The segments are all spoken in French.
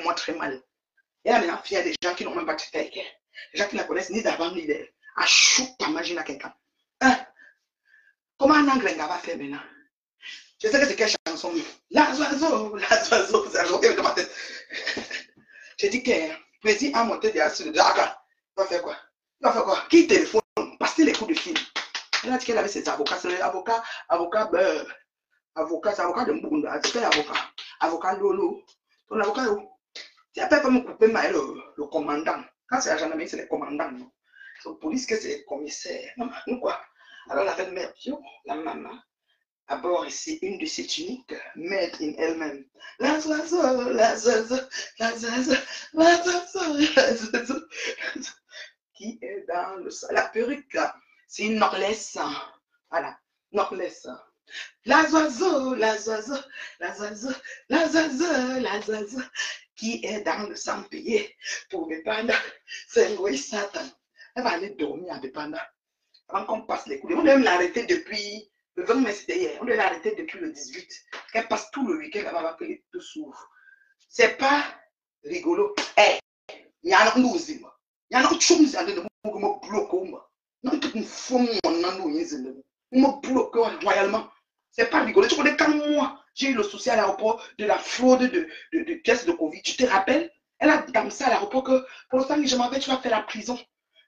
moi très mal. Et là, maintenant, il y a des gens qui n'ont même pas traité avec elle. Les gens qui la connaissent ni d'avant ni d'elle. Achoute ta magie à quelqu'un. Hein? Comment un anglais va faire maintenant? Je sais que c'est quelle chanson. Les oiseaux, c'est un joker de ma tête. J'ai dit que président a monté derrière sur le draga. Il va faire quoi? Il va faire quoi? Qui téléphone? Passer les coups de fil. Elle a dit qu'elle avait ses avocats. C'est l'avocat, avocat, c'est avocat de Mbunda. C'est quel avocat? Avocat Lolo. Ton avocat, tu n'as pas me couper le commandant. Quand c'est la gendarmerie, c'est les commandants. C'est la police que c'est les commissaires. Non, nous quoi? Alors la reine mère, la maman, à bord ici, une de ses tuniques, made in elle-même. La oiseau, la oiseau, la oiseau, la oiseau, la oiseau. Qui est dans le sol? La perruque, là, c'est une Norless. Voilà, Norless. La oiseau, la oiseau, la oiseau, la oiseau, la oiseau. Qui est dans le sang payé pour dépendre. C'est oui, Satan. Elle va aller dormir à dépendre. Avant qu'on passe les coups. On doit l'arrêter depuis le 20 mai, c'était hier. On doit l'arrêter depuis le 18. Qu'elle passe tout le week-end là-bas que les deux s'ouvrent. C'est pas rigolo. Eh, il y a un nous, il y a un chose à dire, on me bloque. Non, tout une forme, on a nous, on me bloque royalement. C'est pas rigolo. Tu connais quand moi, j'ai eu le souci à l'aéroport de la fraude de tests de Covid. Tu te rappelles? Elle a dit comme ça à l'aéroport que pour le temps que je m'en vais, tu vas faire la prison.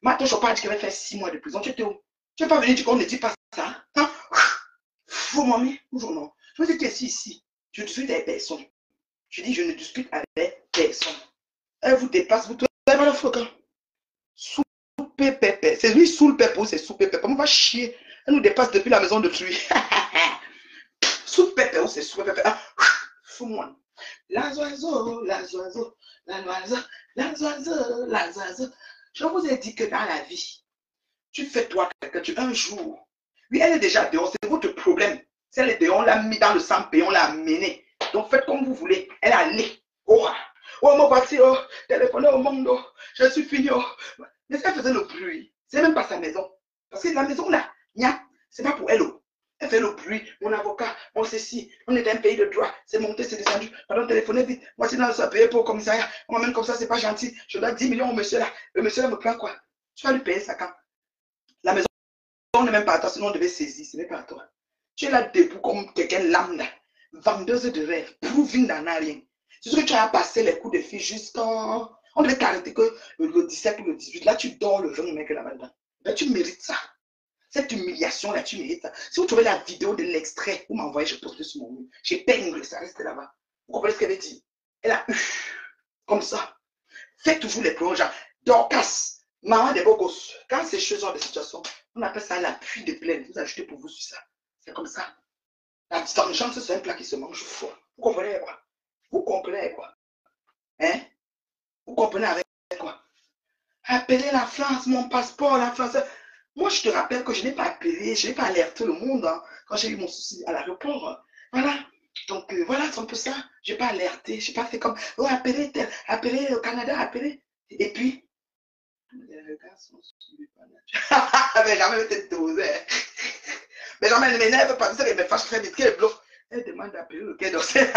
Maintenant, je ne pas dit qu'elle va faire 6 mois de prison. Tu étais où? Tu n'es pas venu dire qu'on ne dit pas ça. Hein? Faut m'emmener. Bonjour, non. Je me dis que tu es ici. Je discute avec personne. Je dis, je ne discute avec personne. Elle vous dépasse, vous trouvez pas le flocon. Soupe pépé. C'est lui sous le pépé ou c'est sous pépé. Comment on va chier? Elle nous dépasse depuis la maison de pluie. Sous pépé ou c'est sous pépé. Fous-moi. La oiseau, la oiseau, la oiseau, la oiseau, la oiseau. Je vous ai dit que dans la vie, tu fais toi quelqu'un, un jour. Oui, elle est déjà dehors, c'est votre problème. Si elle est dehors, on l'a mis dans le sang et on l'a amenée. Donc faites comme vous voulez. Elle est allée. Oh, mon voiture, oh, téléphone au monde, oh, je suis fini. Oh. Mais elle faisait le bruit. C'est même pas sa maison. Parce que la maison là, c'est pas pour elle. Oh. Elle fait le bruit. Mon avocat, on ceci, on est un pays de droit. C'est monté, c'est descendu. Pardon, téléphonez vite. Moi, c'est dans le payer pour le commissariat. On m'amène comme ça, c'est pas gentil. Je dois 10 millions au monsieur là. Le monsieur là me prend quoi? Tu vas lui payer ça quand? La maison n'est même pas à toi, sinon on devait saisir. Ce n'est pas à toi. Tu es là debout comme quelqu'un lambda. Vendeuse de rêve. Proving d'en rien. C'est ce que tu as passé les coups de fil jusqu'en. On devait t'arrêter que le 17 ou le 18. Là, tu dors le 20 mec là-dedans. Ben, tu mérites ça. Cette humiliation-là, tu mérites ça. Si vous trouvez la vidéo de l'extrait, vous m'envoyez, je poste sur mon mur. J'épingle, ça reste là-bas. Vous comprenez ce qu'elle veut dire? Elle a eu, comme ça. Faites toujours les plongeants. Dorcas, maman des beaux gosses. Quand c'est ce genre de situation, on appelle ça l'appui de plaine. Vous ajoutez pour vous sur ça. C'est comme ça. La vengeance, c'est un plat qui se mange fort. Vous comprenez quoi? Vous comprenez quoi? Hein? Vous comprenez avec quoi? Appelez la France, mon passeport, la France. Moi, je te rappelle que je n'ai pas appelé, je n'ai pas alerté le monde hein, quand j'ai eu mon souci à l'aéroport. Voilà. Donc, voilà, c'est un peu ça. Je n'ai pas alerté, je n'ai pas fait comme, oh, appelez le Canada, appelez. Et puis, les regards sont suivis par la... Mais jamais été dosé. Mais jamais ne m'énerve pas, ça me fâche très vite. Qu'elle bloque. Elle demande d'appeler le Quai d'Orsay.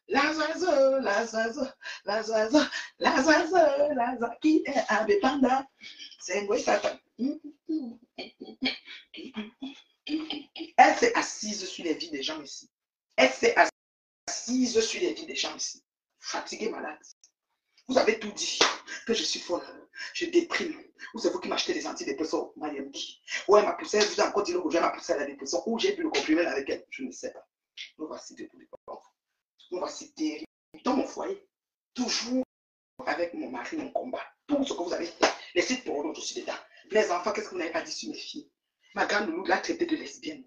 La oiseau, la oiseau, la oiseau, la oiseau, la oiseau, qui est indépendant. C'est un Satan. Elle s'est assise sur les vies des gens ici. Elle s'est assise sur les vies des gens ici. Fatiguée, malade. Vous avez tout dit. Que je suis folle. Je déprime. Ou c'est vous qui m'achetez des antidépresseurs, Mariam qui. Ou elle m'a poussé, vous avez encore dit que je m'a poussé à la dépression. Ou j'ai pu le comprimé avec elle. Je ne sais pas. Nous voici debout. Nous voici terribles. Dans mon foyer. Toujours avec mon mari, mon combat. Tout ce que vous avez fait. Les sites pour l'autre, je suis dedans. Les enfants, qu'est-ce que vous n'avez pas dit sur mes filles? Ma grande Loulou l'a traité de lesbienne.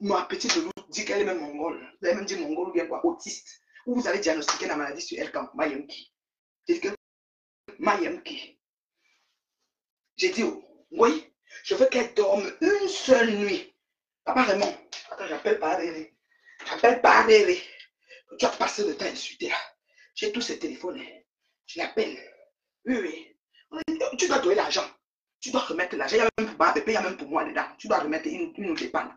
Ma petite Loulou dit qu'elle est même mongole. Vous avez même dit mongole ou bien quoi, autiste. Ou vous avez diagnostiqué la maladie sur elle quand Mayemki. J'ai dit que Mayemki. J'ai dit, oh, oui, je veux qu'elle dorme une seule nuit. Papa Raymond, attends, j'appelle pas Réré. J'appelle pas Réré. Tu as passé le temps à insulter là. J'ai tous ces téléphones. Je l'appelle. Oui, oui. Tu dois donner l'argent. Tu dois remettre l'argent. Il y a même pour ma bébé, il y a même pour moi dedans. Tu dois remettre une autre dépense.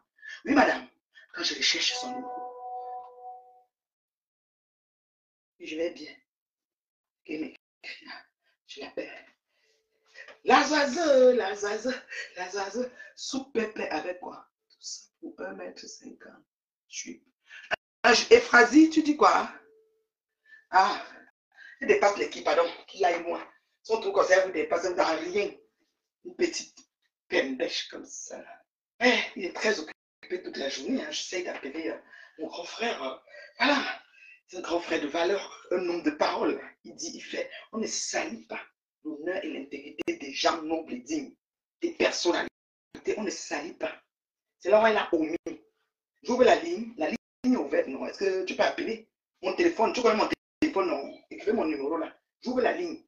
Oui, madame. Quand je recherche son numéro, je vais bien. qui m'écrit. Je l'appelle. La zaze, la zaze, la zaze. Sous-pépé avec quoi? Tout ça pour 1,50 m. Ephrasie, tu dis quoi? Ah, il dépasse l'équipe, pardon, qu'il a et moi. Son truc comme ça, vous dépassez dans rien. Une petite pembèche comme ça. Eh, il est très occupé toute la journée. Hein. J'essaie d'appeler mon grand frère. Voilà, c'est un grand frère de valeur, un homme de parole. Il dit, il fait, on ne salit pas l'honneur et l'intégrité des gens nobles et dignes, des personnalités. On ne salit pas. C'est là où elle a omis. J'ouvre la ligne est ouverte, non? Est-ce que tu peux appeler mon téléphone? Tu connais mon téléphone, non? Écrivez mon numéro là. J'ouvre la ligne.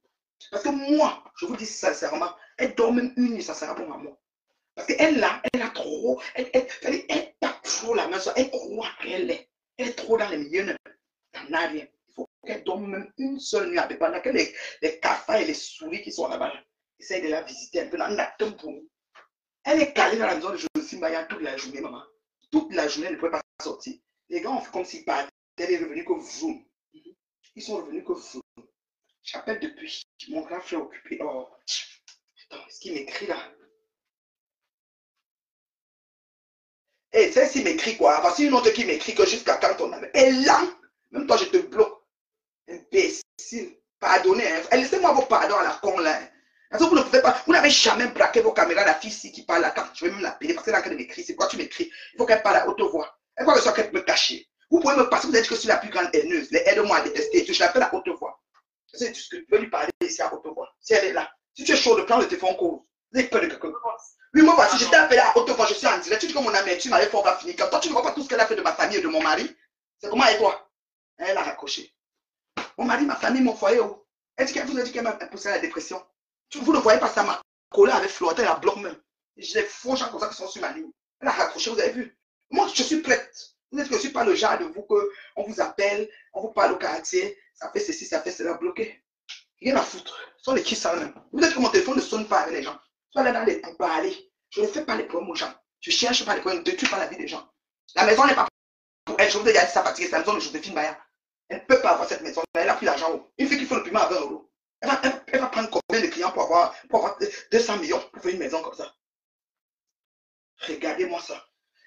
Parce que moi, je vous dis sincèrement, elle dort même une nuit, ça sera bon à moi. Parce qu'elle là, elle a trop, elle tape trop la main, elle croit qu'elle est. Elle est trop dans les milieux, elle n'a rien. Il faut qu'elle dorme même une seule nuit avec pendant que les cafards et les souris qui sont là-bas, essayent de la visiter un peu. Elle est calée dans la maison de Joséphine Baya toute la journée, maman. Toute la journée, elle ne pouvait pas sortir. Les gars ont fait comme s'ils partaient, elle est revenue que vous. Ils sont revenus que vous. J'appelle depuis. Mon grand frère occupé. Oh, attends, est-ce qu'il m'écrit là? Et celle-ci m'écrit quoi? Voici une autre qui m'écrit que jusqu'à quand on avait. Et là, même toi, je te bloque. Imbécile. Pardonnez. Hein. Laissez-moi vos pardons à la con là. Hein. Parce que vous ne pouvez pas, vous n'avez jamais braqué vos caméras, la fille ici qui parle là. Quand je vais même l'appeler parce qu'elle est en train de m'écrire. C'est quoi tu m'écris? Il faut qu'elle parle à haute voix. Elle croit que ça qu'elle peut me cacher. Vous pouvez me passer, vous avez dit que je suis la plus grande haineuse. Aide-moi à détester. Je l'appelle à haute voix. C'est ce que tu peux lui parler ici à haute voix. Si elle est là. Si tu es chaud de prendre le téléphone cause, vous avez peur de quelqu'un. Oui, moi voici, je t'ai appelé à haute voix, je suis en direct. Tu dis que mon amertume avec fort va finir. Quand toi, tu ne vois pas tout ce qu'elle a fait de ma famille et de mon mari. C'est comment avec toi? Elle a raccroché. Mon mari, ma famille, mon foyer. Oh. Elle vous a dit qu'elle m'a poussé à la dépression. Vous ne voyez pas ça, m'a collé avec Florent, elle la bloque même. J'ai des faux gens comme ça qui sont sur ma ligne. Elle a raccroché, vous avez vu. Moi, je suis prête. Vous êtes que je ne suis pas le genre de vous qu'on vous appelle, on vous parle au quartier, ça fait ceci, ça fait cela, bloqué. Rien à foutre. Ce sont les qui ça même. Vous êtes que mon téléphone ne sonne pas avec les gens. Soit là dans les pour parler. Je ne fais pas les problèmes aux gens. Je cherche pas les problèmes, je ne détruis pas la vie des gens. La maison n'est pas pour elle. Je vous ai déjà dit ça fatigué, c'est la maison de Joséphine Baya. Elle ne peut pas avoir cette maison. Elle a pris l'argent. Une fille qui fait le paiement à 20 euros. Elle va prendre combien de clients pour avoir 200 millions pour faire une maison comme ça? Regardez-moi ça.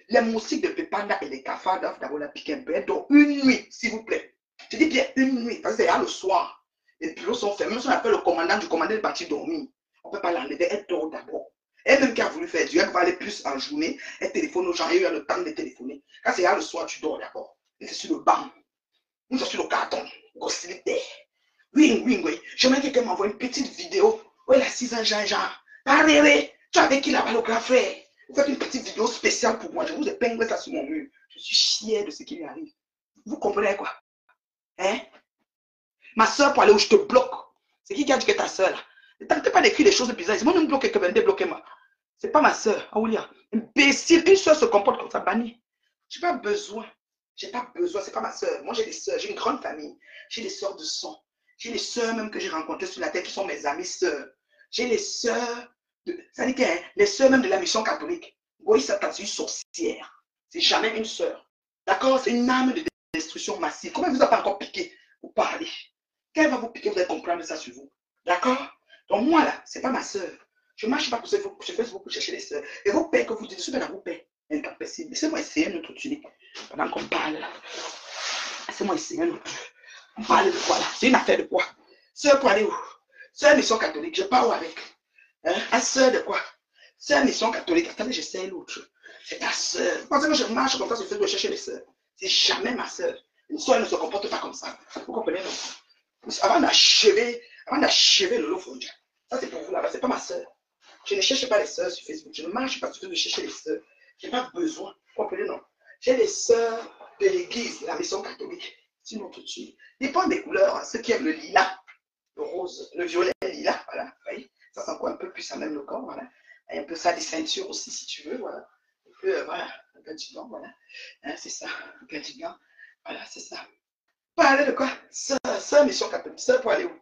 Les moustiques de Pépanda et les cafards doivent d'abord la piquer un peu. Donc une nuit, s'il vous plaît. Je dis bien une nuit, parce que c'est là le soir. Les bureaux sont fermés. Même si on appelle le commandant du commandant de partir dormir, on ne peut pas l'enlever. Elle dort d'abord. Elle-même qui a voulu faire Dieu, elle va aller plus en journée. Elle téléphone aux gens et elle a le temps de téléphoner. Quand c'est là le soir, tu dors d'abord. Et c'est sur le banc. Ou c'est sur le carton. Gossilité. Oui, oui, oui. J'aimerais que quelqu'un m'envoie une petite vidéo. Où elle a 6 ans, genre. Arrêtez. Tu es avec qui là-bas, le grand frère? Vous faites une petite vidéo spéciale pour moi. Je vous épingle ça sur mon mur. Je suis fier de ce qui lui arrive. Vous comprenez quoi? Hein? Ma soeur, pour aller où je te bloque. C'est qui a dit que ta soeur là? Ne tentez pas d'écrire des choses bizarres. C'est moi-même bloqué que ben débloquez-moi. C'est pas ma soeur, Aulia. Imbécile, une soeur se comporte comme ça, banni. J'ai pas besoin. J'ai pas besoin, c'est pas ma soeur. Moi, j'ai des soeurs, j'ai une grande famille. J'ai des soeurs de sang. J'ai des soeurs même que j'ai rencontrées sur la terre qui sont mes amies soeurs. J'ai les soeurs, ça dit que hein, les soeurs même de la mission catholique. Oui, ça c'est une sorcière. C'est jamais une soeur. D'accord? C'est une âme de destruction massive. Comment elle vous a pas encore piqué? Vous parlez. Quand elle va vous piquer, vous allez comprendre ça sur vous. D'accord? Donc moi là, c'est pas ma soeur. Je ne marche pas pour Facebook pour chercher les soeurs. Et vos pères que vous dites, je suis bien à vos pères. Incapacité. Laissez-moi essayer un autre truc. Pendant qu'on parle là. Laissez-moi essayer un autre. On parle de quoi là? C'est une affaire de quoi? Sœur pour aller où? Sœur mission catholique, je pars où avec? Hein? Sœur de quoi? Sœur mission catholique. Attendez, j'essaie l'autre. C'est ta sœur. Vous pensez que je marche comme ça sur Facebook chercher les sœurs? C'est jamais ma sœur. Une sœur ne se comporte pas comme ça. Vous comprenez non? Avant d'achever le lot fondia. Ça c'est pour vous là-bas, c'est pas ma sœur. Je ne cherche pas les sœurs sur Facebook. Je ne marche pas sur Facebook de chercher les sœurs. Je n'ai pas besoin. Vous comprenez non? J'ai les sœurs de l'église, la mission catholique. Sinon tout de suite. Dépend des couleurs. Hein. Ceux qui aiment le lilas, le rose, le violet, le lilas, voilà. Vous voyez? Ça sent quoi un peu plus à même le corps, voilà. Et un peu ça des ceintures aussi si tu veux, voilà. Un peu, voilà, un cardigan, voilà. Hein, c'est ça, un cardigan. Voilà, c'est ça. Parler de quoi? Sœur, mission catholique. Sœur pour aller où?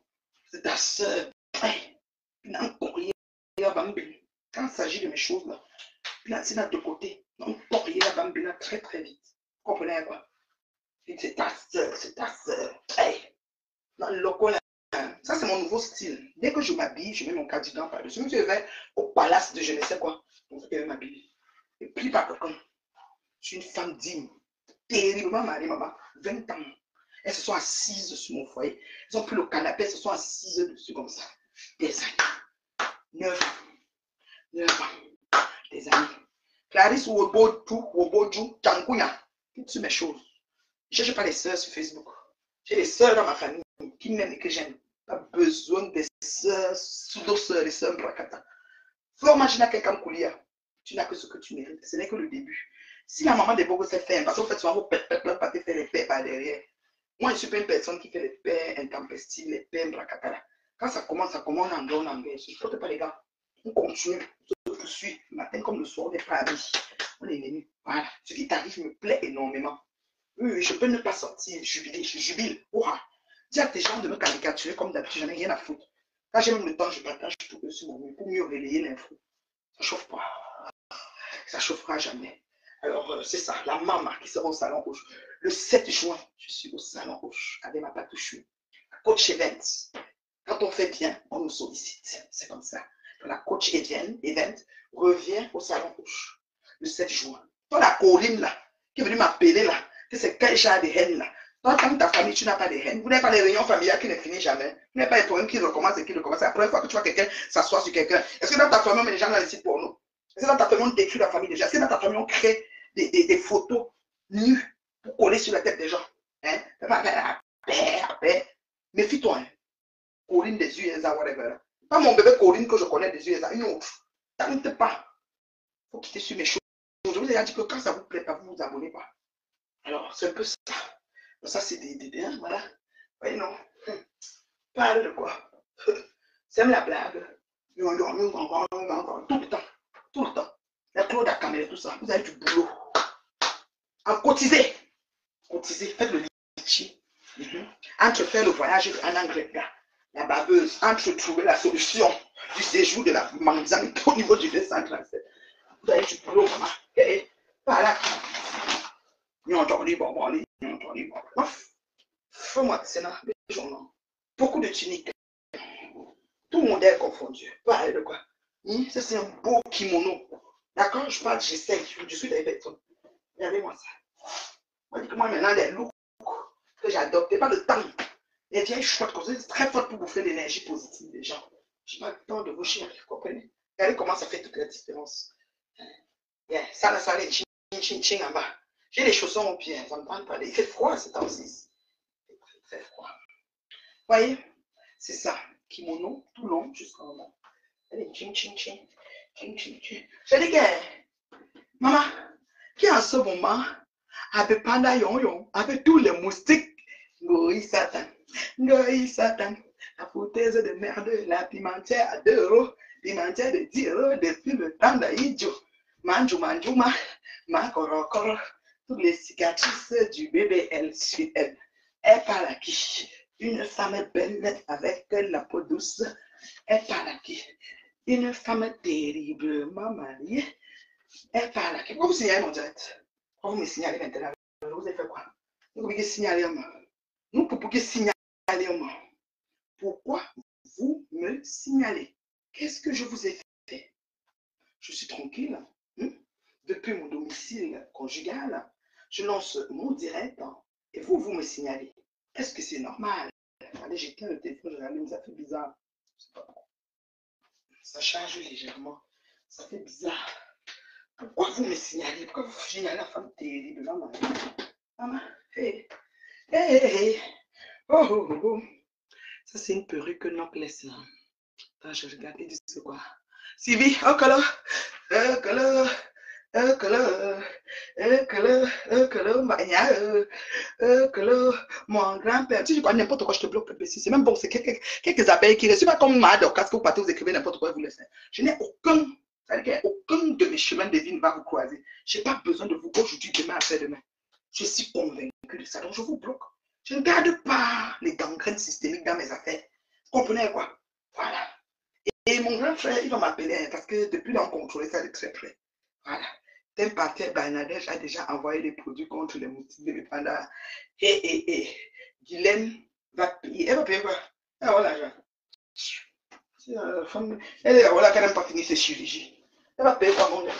C'est ta sœur. Hey, quand il s'agit de mes choses là, c'est de côté. Non, pour rien, bambina très très vite. Vous comprenez quoi? C'est ta sœur, c'est ta sœur. Hey, dans le local là. Ça, c'est mon nouveau style. Dès que je m'habille, je mets mon cardigan par-dessus. Même si je vais au palace de je ne sais quoi, donc je vais m'habiller. Et puis, par contre, je suis une femme digne, terriblement mariée, maman. 20 ans. Elles se sont assises sur mon foyer. Elles ont pris le canapé, elles se sont assises dessus comme ça. Des années. 9 ans. 9 ans. Des années. Clarisse Woboju, Tchankouya. Toutes mes choses. Je ne cherche pas les sœurs sur Facebook. J'ai des sœurs dans ma famille qui m'aiment et que j'aime. Pas besoin des sœurs, pseudo-sœurs, des sœurs Brakata. Florent tu n'as quelqu'un Koulia. Tu n'as que ce que tu mérites. Ce n'est que le début. Si la maman des Bogo sait faire, parce qu'en fait, souvent, vous faites les pères par derrière. Moi, je ne suis pas une personne qui fait les pères intempestives, les pères Brakata. Quand ça commence en anglais, on engage. Il ne faut pas, les gars. On continue. Je suis, le matin comme le soir, on n'est pas amis. On est ennemis. Voilà. Ce qui t'arrive me plaît énormément. Oui, je peux ne pas sortir, jubiler, je jubile. Ouah. Dis à tes gens de me caricaturer comme d'habitude, j'en ai rien à foutre. Quand j'ai même le temps, je partage tout sur mon mur pour mieux relayer l'info. Ça ne chauffe pas. Ça ne chauffera jamais. Alors, c'est ça, la maman qui sera au Salon Rouge. Le 7 juin, je suis au Salon Rouge avec ma patouche. Coach Events. Quand on fait bien, on nous sollicite. C'est comme ça. Donc, la Coach Event revient au Salon Rouge le 7 juin. Toi, la Corinne là, qui est venue m'appeler là, que c'est quel genre de haine là. Toi, dans ta famille, tu n'as pas de haine. Vous n'avez pas les réunions familiales qui ne finissent jamais. Vous n'avez pas les problèmes qui recommencent et qui recommencent. C'est la première fois que tu vois quelqu'un s'asseoir sur quelqu'un. Est-ce que dans ta famille, on met les gens dans les sites porno? Est-ce que dans ta famille, on décrit la famille déjà? Est-ce que dans ta famille, on crée des photos nues pour coller sur la tête des gens? Hein? Méfie-toi. Hein? Corinne des USA, whatever. Pas mon bébé Corinne que je connais des USA, une autre. Ça ne pas. Il faut quitter sur mes choses. Je vous ai déjà dit que quand ça ne vous plaît pas, vous ne vous abonnez pas. Alors, c'est un peu ça. Ça, c'est des hein, voilà. Oui, non. Parle de quoi? C'est la blague. Tout le temps. Tout le temps. La Claude à caméra, tout ça. Vous avez du boulot. En cotiser. Cotiser. Faites le litchi. Entre faire le voyage en anglais, la baveuse, entre trouver la solution du séjour de la manzanite au niveau du 237. Vous avez du boulot, maman. Voilà. Fais-moi, c'est là, beaucoup de tuniques. Tout le monde est confondu. Parlez de quoi? Ça, c'est un beau kimono. D'accord? Je parle, j'essaie. Je suis des personnes. Regardez-moi ça. On dit que moi, maintenant, les looks que j'adopte, pas le temps. Les vieilles chouettes, c'est très fort pour bouffer l'énergie positive des gens. Je n'ai pas le temps de vous chier, vous comprenez? Regardez comment ça fait toute la différence. Yeah. Ça, là, ça, les ching en bas. J'ai les chaussons au pied, ça me prend pas. Il fait froid ce temps-ci. Il fait froid. Vous voyez? C'est ça. Kimono, tout long, jusqu'en bas. Allez, ching, ching, ching. Ching, ching, ching. J'ai dit que, maman, qui en ce moment, avec Panda Yon Yon, avec tous les moustiques, Goï Satan, Goï Satan, la foutaise de merde, la pimentière à 2 €, pimentière de 10 € depuis le temps d'Aïdjo, Manjou Manjouma, Ma Korokoro, toutes les cicatrices du bébé elle suit elle. Elle parle à qui? Une femme belle avec la peau douce. Elle parle à qui? Une femme terriblement mariée. Elle parle à qui? Pourquoi vous signalez mon direct? Pourquoi vous me signalez maintenant? Vous avez fait quoi? Vous pouvez signaler à moi. Nous pouvons signaler à moi. Pourquoi vous me signalez? Qu'est-ce que je vous ai fait? Je suis tranquille. Depuis mon domicile conjugal, je lance mon direct et vous me signalez. Est-ce que c'est normal? Allez, j'éteins le téléphone, je l'allume, ça fait bizarre. Ça charge légèrement. Ça fait bizarre. Pourquoi vous me signalez? Pourquoi vous signalez la femme terrible? Maman, hey, hey, hey. Oh, oh, oh, oh. Ça, c'est une perruque que l'oncle laisse là. Attends, je regarde, il dit c'est quoi? Sylvie, oh, color, mon grand-père. Si je crois n'importe quoi, je te bloque. C'est même bon, c'est quelques abeilles qui ne sont pas comme Mad au casque, vous partez, vous écrivez n'importe quoi, vous laissez. Je n'ai aucun, aucun de mes chemins de vie ne va vous croiser. Je n'ai pas besoin de vous aujourd'hui, demain, après-demain. Je suis convaincu de ça, donc je vous bloque. Je ne garde pas les gangrènes systémiques dans mes affaires. Vous comprenez quoi? Voilà. Et mon grand frère, il va m'appeler parce que depuis là, on contrôlait ça de très près. Voilà. Tel parti Bangladesh a déjà envoyé des produits contre les moustiques de l'Épanda. Et Guylaine va payer. Elle va payer quoi? Ah, voilà, Jean. Femme, elle est là, qu'elle n'aime pas finir ses chirurgies. Elle va payer quoi, mon gars?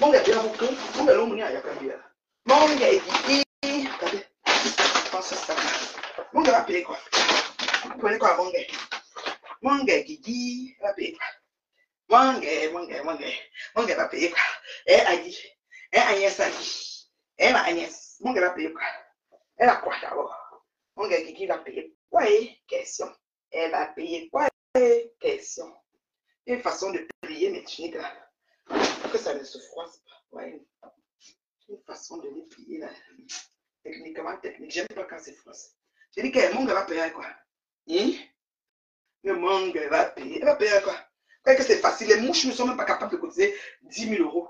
Mon gars, bien beaucoup. Mon gars, l'homme, il y a qu'à bien. Mon gars, il dit, regardez, pense ça. Mon gars va payer quoi? Vous prenez quoi, mon gars? Mon gars, il dit, elle va payer quoi? Mon gars va payer quoi? Elle a dit, Agnès a dit, elle a Agnès, mon gars va payer quoi? Elle a quoi d'abord? Mon gars, qui va payer? Ouais, question. Elle va payer quoi? Question. Une façon de payer mes tuniques là. Que ça ne se froisse pas. Ouais. Une façon de les plier là. Techniquement, technique. J'aime pas quand c'est froisse. J'ai dit que mon gars va payer quoi? Hein? Le mon gars va payer. Il va payer quoi? Quand que c'est facile, les mouches ne sont même pas capables de cotiser 10 000 euros.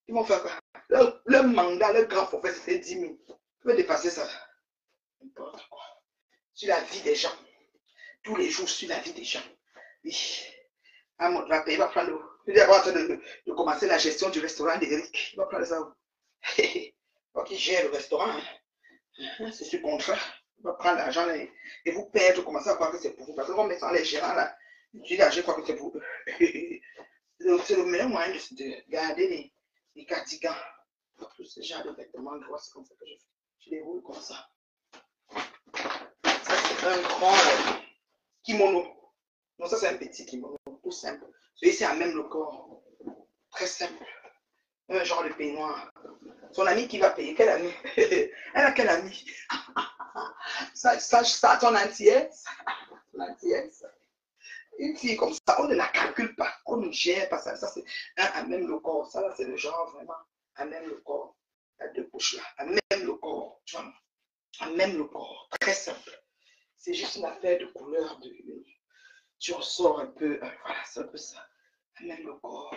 Ils vont faire quoi? Le mandat, le grand forfait, c'était 10 000. Tu peux dépasser ça. N'importe quoi. Sur la vie des gens. Tous les jours, sur la vie des gens. Oui. Ah, mon va payer, il va prendre. Il est en train de commencer la gestion du restaurant d'Eric. Il va prendre ça. Quand il gère le restaurant, hein, c'est sur contrat. Il va prendre l'argent et vous perdre, commencer à croire que c'est pour vous. Parce qu'on met ça les gérants là. Tu dis, je crois que c'est pour eux. C'est le meilleur moyen de garder les cardigans. Tout ce genre de vêtements, c'est comme ça que je fais. Je les roule comme ça. Ça, c'est un grand kimono. Non, ça, c'est un petit kimono. Tout simple. Celui-ci a même le corps. Très simple. Un genre de peignoir. Son ami qui va payer, quel ami? Elle a quel ami? Ça, ton antiesse. Une fille comme ça, on ne la calcule pas, on ne gère pas ça. Ça, c'est un à même le corps. Ça, là, c'est le genre vraiment à même le corps. Il y a deux couches là, à même le corps. Tu vois, à même le corps. Très simple. C'est juste une affaire de couleur. Tu ressors un peu. Voilà, c'est un peu ça. À même le corps.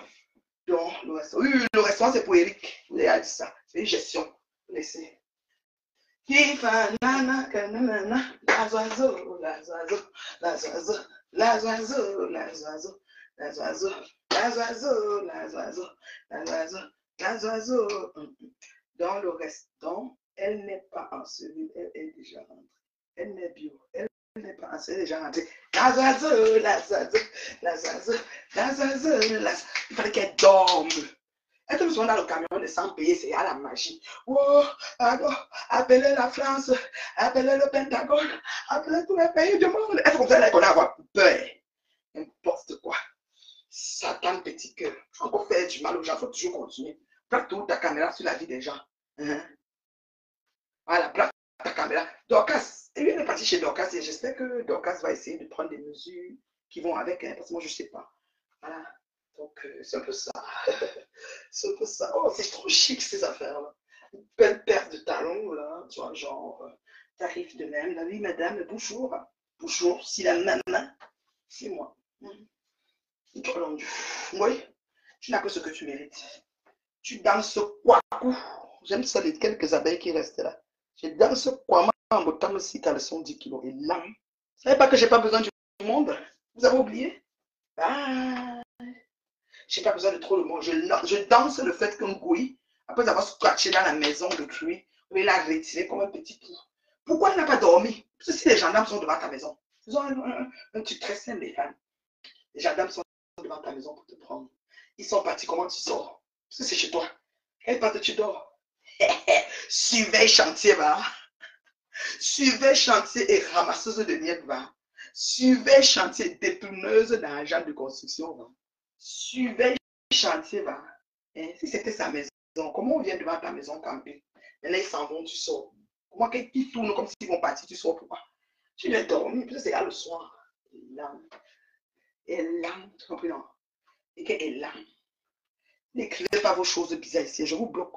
Donc, le restaurant, oui, le restaurant, c'est pour Eric. Vous avez dit ça. C'est une gestion. Laissez. Les oiseaux, les oiseaux, les oiseaux, les oiseaux, les oiseaux, les oiseaux, les oiseaux, les oiseaux, les oiseaux, les oiseaux. Dans le restaurant, elle n'est pas ensevelie, elle est déjà rentrée. Elle n'est bio, elle n'est pas ensevelie, elle est déjà rentrée. Les oiseaux, les oiseaux, les oiseaux, les oiseaux, il fallait qu'elle dorme. Elle te besoin dans le camion de sans payer, c'est à la magie. Oh, alors, appelez la France, appelez le Pentagone, appelez tous les pays du monde. Elle fait comme ça, elle connaît avoir peur. N'importe quoi. Satan petit cœur. Il faut encore faire du mal aux gens, il faut toujours continuer. Plaque toute ta caméra sur la vie des gens. Voilà, plaque ta caméra. Dorcas, elle est partie chez Dorcas et j'espère que Dorcas va essayer de prendre des mesures qui vont avec, parce que moi je ne sais pas. Voilà. Donc, c'est un peu ça. C'est un peu ça. Oh, c'est trop chic ces affaires-là. Une belle paire de talons, là. Tu vois, genre, tarif de même. Là, oui, madame, bonjour. Bonjour, si la maman, c'est moi. Oui, tu n'as que ce que tu mérites. Tu danses quoi? J'aime ça, les quelques abeilles qui restent là. Je danse quoi? En bottant aussi caleçon 10 kilos. Et là, vous savez pas que j'ai pas besoin du monde? Vous avez oublié? Ah. Je n'ai pas besoin de trop de monde. Je danse le fait qu'un gouille, après avoir scratché dans la maison de cuir, il l'a retiré comme un petit pou. Pourquoi il n'a pas dormi? Parce que si les gendarmes sont devant ta maison, ils ont un truc très simple, les femmes. Les gendarmes sont devant ta maison pour te prendre. Ils sont partis, comment tu sors? Parce que c'est chez toi. Quand ils partent, tu dors. Suivez chantier, va. Suivez chantier et ramasseuse de miettes, va. Suivez chantier détourneuse d'argent de construction, va. Suivez chantier, va. Si c'était sa maison, comment on vient devant ta maison camper? Maintenant, ils s'en vont, tu sors. Comment qu'ils tournent comme s'ils vont partir, tu sors pourquoi? Tu viens dormir, puis c'est là le soir. Elle lame, tu comprends? Non? Et qu'elle lame. N'écrivez pas vos choses bizarres ici, je vous bloque.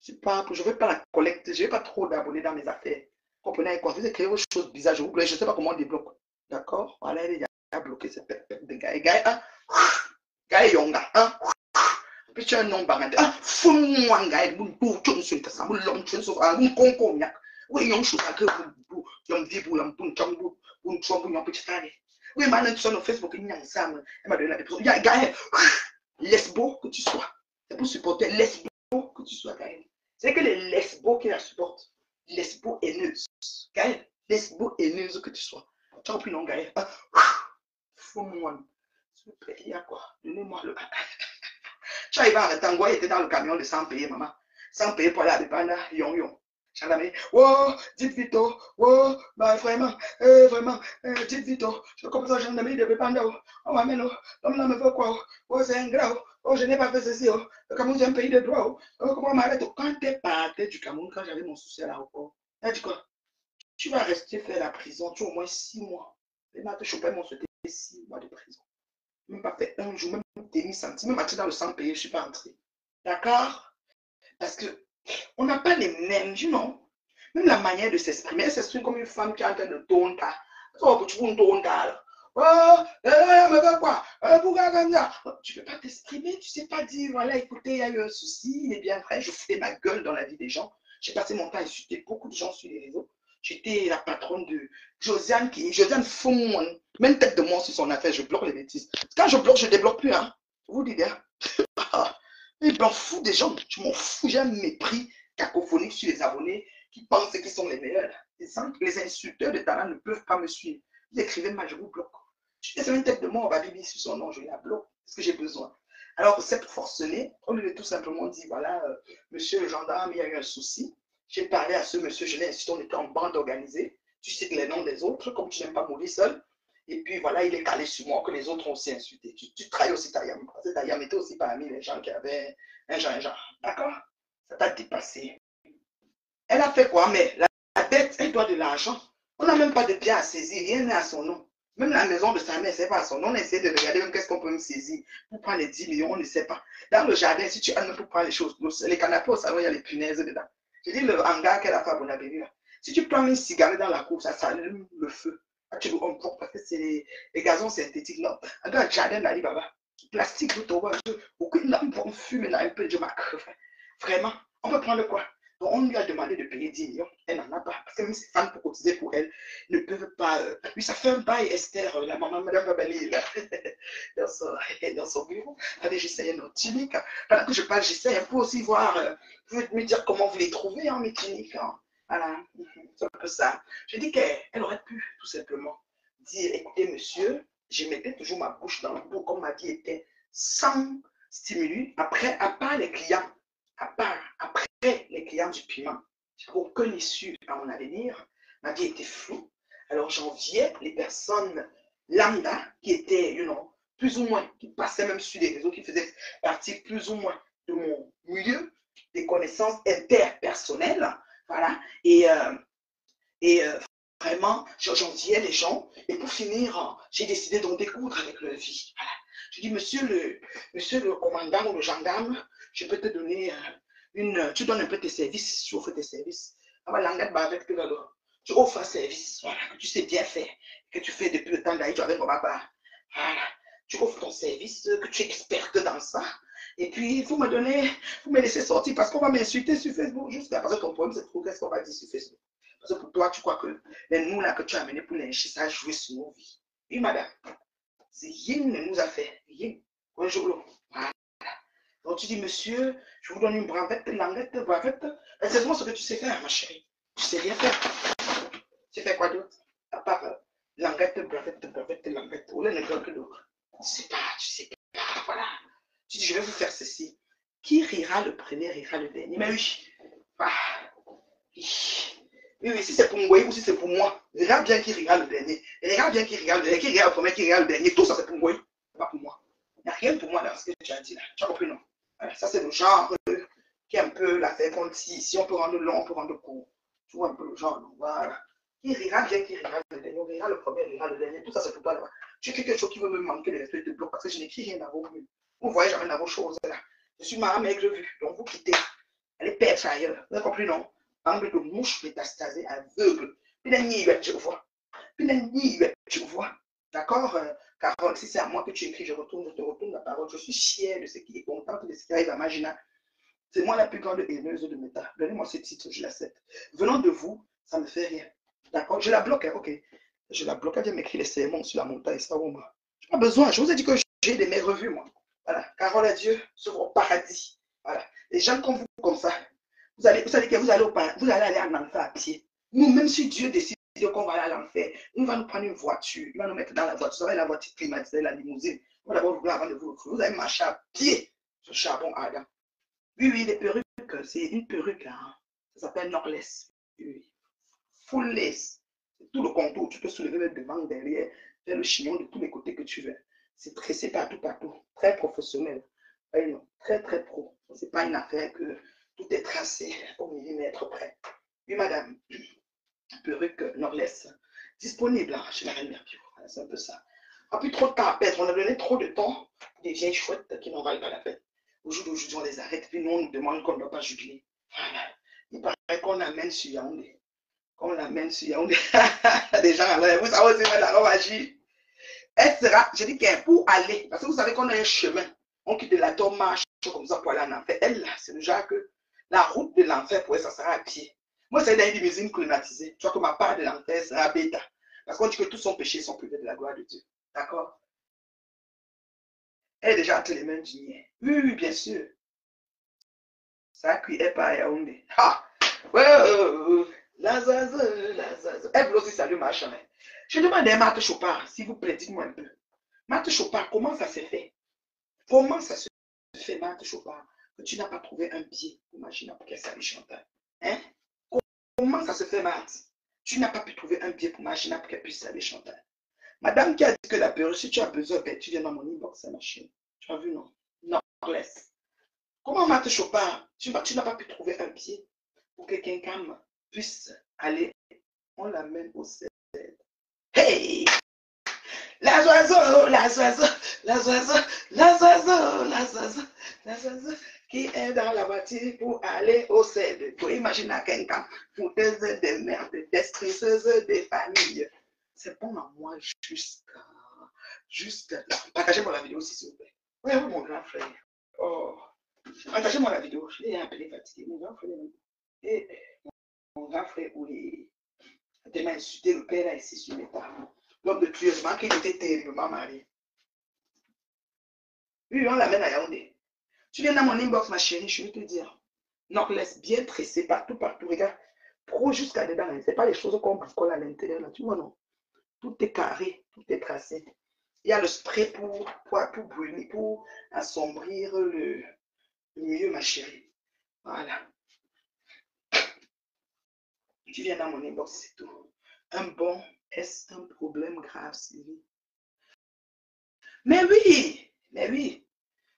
Je ne veux pas la collecte, je n'ai pas trop d'abonnés dans mes affaires. Comprenez quoi? Vous écrivez vos choses bizarres, je vous bloque, je ne sais pas comment on débloque. D'accord? Voilà, elle a bloqué cette pépette de gars. Et gars, gars, yonga, hein? Puis tu as un nom barré. Ah, fous-moi, gars, mon tour, tu ne sais pas ça, mon long, tu ne sais pas, mon concours, oui, yon chou, que vous, yon vibou, yon bon, chambou, bon, chambou, yon petit frère. Oui, maintenant, tu es sur Facebook, il y a ensemble. Elle m'a donné la réponse. Gars, lesbo que tu sois. C'est pour supporter lesbo que tu sois, Gaël. C'est que les lesbos qui la supportent. Lesbo haineuse. Gaël, lesbo haineuse que tu sois. Tu as compris, non, Gaël? Faut-moi. S'il vous plaît, il y a quoi? Donnez-moi le. Tu arrives à arrêter. Tango était dans le camion de 100 payer, maman. 100 payer pour aller à Dépanda, yon yon. Gendarmerie, oh, dites vite, oh, bah vraiment, vraiment, dites vite, je commence à gendarmerie de Dépanda, on m'amène, l'homme là me veut quoi, oh, c'est un grave, oh, je n'ai pas fait ceci, oh, le Cameroun c'est un pays de droit, oh, comment on m'arrête, quand t'es parti du Cameroun, quand j'avais mon souci à l'aéroport, elle dit quoi? Tu vas rester faire la prison, tu as au moins 6 mois. Les maths, je peux m'en souhaiter 6 mois de prison. Même pas fait un jour, même demi centime, même dans le sang payé, je ne suis pas entré. D'accord? Parce que on n'a pas les mêmes, you know. Même la manière de s'exprimer, elle s'exprime comme une femme qui est en train de tourner. Oh, tu veux tourner là. Oh, mais quoi? Pourquoi comme ça? Tu ne peux pas t'exprimer, tu ne sais pas dire, voilà, écoutez, il y a eu un souci, il est bien vrai, je fais ma gueule dans la vie des gens. J'ai passé mon temps à insulter beaucoup de gens sur les réseaux. J'étais la patronne de Josiane Fomon. Même tête de moi sur son affaire, je bloque les bêtises. Quand je bloque, je ne débloque plus, hein. Vous dites, hein? Je m'en fous des gens, je m'en fous, j'ai un mépris cacophonique sur les abonnés qui pensent qu'ils sont les meilleurs. Les insulteurs de talent ne peuvent pas me suivre. Vous écrivez mal, je vous bloque. Je suis une tête de moi, on va vivre sur son nom, je la bloque. Parce que j'ai besoin. Alors, cette forcenée, au lieu de tout simplement dire, voilà, monsieur le gendarme, il y a eu un souci. J'ai parlé à ce monsieur, je l'ai insulté, on était en bande organisée. Tu cites les noms des autres, comme tu n'aimes pas mourir seul. Et puis voilà, il est calé sur moi, que les autres ont aussi insulté. Tu trahis aussi ta yam. Parce que ta yam était aussi parmi les gens qui avaient un genre. D'accord? Ça t'a dépassé. Elle a fait quoi? Mais la dette, elle doit de l'argent. On n'a même pas de bien à saisir, rien n'est à son nom. Même la maison de sa mère, c'est pas à son nom. On essaie de regarder même qu'est-ce qu'on peut me saisir. Pour prendre les 10 millions, on ne sait pas. Dans le jardin, si tu as pour prendre les choses, les canapés au salon, il y a les punaises dedans. Je dis le hangar qu'elle a fait à Bonabéry. Si tu prends une cigarette dans la cour, ça s'allume le feu. Tu le comprends parce que c'est les gazons synthétiques. Non, dans le jardin d'Alibaba, plastique, tout au bas, aucune lampe pour fumer un peu de marque. Vraiment, on peut prendre quoi? Donc, on lui a demandé de payer 10 millions. Elle n'en a pas. Parce que même ces femmes pour cotiser pour elle ne peuvent pas. Oui, ça fait un bail, Esther, la maman, Madame Babali, dans son bureau. Allez, j'essaye un autre clinique. Pendant que je parle, j'essaye un peu aussi voir, me dire comment vous les trouvez, hein, mes cliniques. Hein. Voilà, c'est un peu ça. Je dis qu'elle aurait pu, tout simplement, dire, écoutez, monsieur, je mettais toujours ma bouche dans le bout, comme ma vie était sans stimuli, après, à part les clients, après les clients du piment, j'ai aucune issue à mon avenir, ma vie était floue, alors j'enviais les personnes lambda qui étaient, plus ou moins, qui passaient même sur les réseaux, qui faisaient partie plus ou moins de mon milieu, des connaissances interpersonnelles, voilà, et vraiment, j'enviais les gens, et pour finir, j'ai décidé d'en découdre avec leur vie, voilà. Je dis, monsieur le commandant ou le gendarme, je peux te donner tu donnes un peu tes services, tu offres tes services. Tu offres un service, voilà, que tu sais bien faire, que tu fais depuis le temps d'ailleurs avec mon papa. Voilà, tu offres ton service, que tu es experte dans ça. Et puis, vous me laissez sortir parce qu'on va m'insulter sur Facebook jusqu'à parce que ton problème, c'est trop qu'est-ce qu'on va dire sur Facebook. Parce que pour toi, tu crois que les nous là que tu as amenés pour lyncher, ça a joué sur nos vies. Oui, madame. C'est rien ne nous a fait. Rien. Un jour, voilà. Donc tu dis, monsieur, je vous donne une branlette, languette, bravette. C'est moi ce que tu sais faire, ma chérie. Tu sais rien faire. Tu fais quoi d'autre? À part languette, bravette, languette. Ou les que d'autres. Tu sais pas, voilà. Tu dis, je vais vous faire ceci. Qui rira le premier, rira le dernier. Mais oui. Ah. Oui, si c'est pour moi ou si c'est pour moi, regarde bien qui regarde le dernier. Regarde bien qui regarde le dernier, qui regarde le premier, qui regarde le dernier. Tout ça, c'est pour moi. Pas pour moi. Il n'y a rien pour moi dans ce que tu as dit là. Tu as compris, non? Voilà, ça, c'est le genre qui est un peu l'affaire qu'on dit. Si on peut rendre long, on peut rendre court. Tu vois un peu le genre, non? Voilà. Qui regarde bien, qui regarde le dernier. On regarde le premier, regarde le dernier. Tout ça, c'est pour toi là. Tu écris quelque chose qui veut me manquer de respect, de bloc parce que je n'écris rien dans vos vues. Vous voyez jamais dans vos choses là. Je suis ma maigre vue. Donc, vous quittez. Allez perdre ailleurs. Vous avez compris, non? Angle de mouche métastasée aveugle. Puis la nuit, tu vois. Puis la nuit, tu vois. D'accord, Carole, si c'est à moi que tu écris, je te retourne la parole. Je suis fière de ce qui est contente de ce qui arrive à Magina. C'est moi la plus grande haineuse de Meta. Donnez-moi ce titre, je l'accepte. Venant de vous, ça ne me fait rien. D'accord, je la bloque, hein, ok. Je la bloque, elle m'écrit les sermons sur la montagne, ça, moi. Je n'ai pas besoin, je vous ai dit que j'ai des mes revues, moi. Voilà, Carole à Dieu sur au paradis. Voilà, les gens comme vous, comme ça. Vous allez aller au paradis, vous allez aller en enfer à pied. Nous, même si Dieu décide qu'on va aller à l'enfer. Il va nous prendre une voiture, il va nous mettre dans la voiture, ça va être la voiture climatisée, la limousine. On va d'abord vous avant de vous retrouver. Vous allez marcher à pied sur le charbon ardent. Oui, oui, les perruques, c'est une perruque là. Hein. Ça s'appelle Norless. Oui. Full lace. Tout le contour, tu peux soulever le devant, derrière, faire le chignon de tous les côtés que tu veux. C'est tressé partout, partout. Très professionnel. Oui, non. Très, très pro. Ce n'est pas une affaire que tout est tracé au millimètre près. Oui, madame. Perruque Norless. Disponible hein, chez la reine Mercure. Voilà, c'est un peu ça. Ah, plus trop de temps à perdre. On a donné trop de temps pour des vieilles chouettes qui n'en valent pas la peine. Au jour d'aujourd'hui, on les arrête. Puis nous, on nous demande qu'on ne doit pas jubiler. Voilà. Il paraît qu'on l'amène sur Yaoundé. Qu'on l'amène sur Yaoundé. Des gens, alors, vous savez aussi, la robe agit. Elle sera, je dis qu'elle pour aller. Parce que vous savez qu'on a un chemin. On quitte de la tombe, marche comme ça pour aller en enfer. Elle, là, c'est le genre que la route de l'enfer, pour elle, ça sera à pied. Moi, c'est dans une limousine climatisée. Tu vois que ma part de l'enfer sera bêta. Parce qu'on dit que tous son péché sont privés de la gloire de Dieu. D'accord? Elle est déjà entre les mains du nid. Oui, oui, bien sûr. Ça cuit est pas à Yaoundé. Ah! Ouais, la zaza, la zaza. Elle veut aussi saluer ma chambre. Je demande à Marthe Chopard, s'il vous plaît, dites-moi un peu. Marthe Chopard, comment ça se fait? Comment ça se fait, Marthe Chopard, que tu n'as pas trouvé un pied pour Magina pour qu'elle salue Chantal? Hein? Comment ça se fait, Marthe? Tu n'as pas pu trouver un pied pour Magina pour qu'elle puisse saluer Chantal. Madame qui a dit que la période, si tu as besoin, ben, tu viens dans mon inbox, c'est ma chaîne. Tu as vu, non? Non, laisse. Comment Marthe Chopard, tu n'as pas pu trouver un pied pour que quelqu'un puisse aller? On l'amène au CED. Hey! La oiseau, la oiseau, la oiseau, la oiseau, la oiseau, la oiseau qui est dans la voiture pour aller au CED. Pour imaginer quelqu'un, fouteuse de merde, destructeuse des familles. C'est bon à moi juste là. Partagez-moi la vidéo, s'il vous plaît. Oui, oui, mon grand frère. Oh. Partagez-moi la vidéo. Je l'ai appelé fatigué. Mon grand frère. Et mon grand frère, oui. Il m'a insulté le père là ici sur les tables. L'homme de Dieu, je qu'il était terriblement marié. Oui, on l'amène à Yaoundé. Tu viens dans mon inbox, ma chérie, je vais te dire. Non, laisse bien tressé partout, partout. Regarde, pro jusqu'à dedans. Ce n'est pas les choses qu'on bricole à l'intérieur. Là. Tu vois, non? Tout est carré, tout est tracé. Il y a le spray pour brûler, pour assombrir le milieu, ma chérie. Voilà. Tu viens dans mon inbox, c'est tout. Un bon, est-ce un problème grave, Sylvie? Mais oui.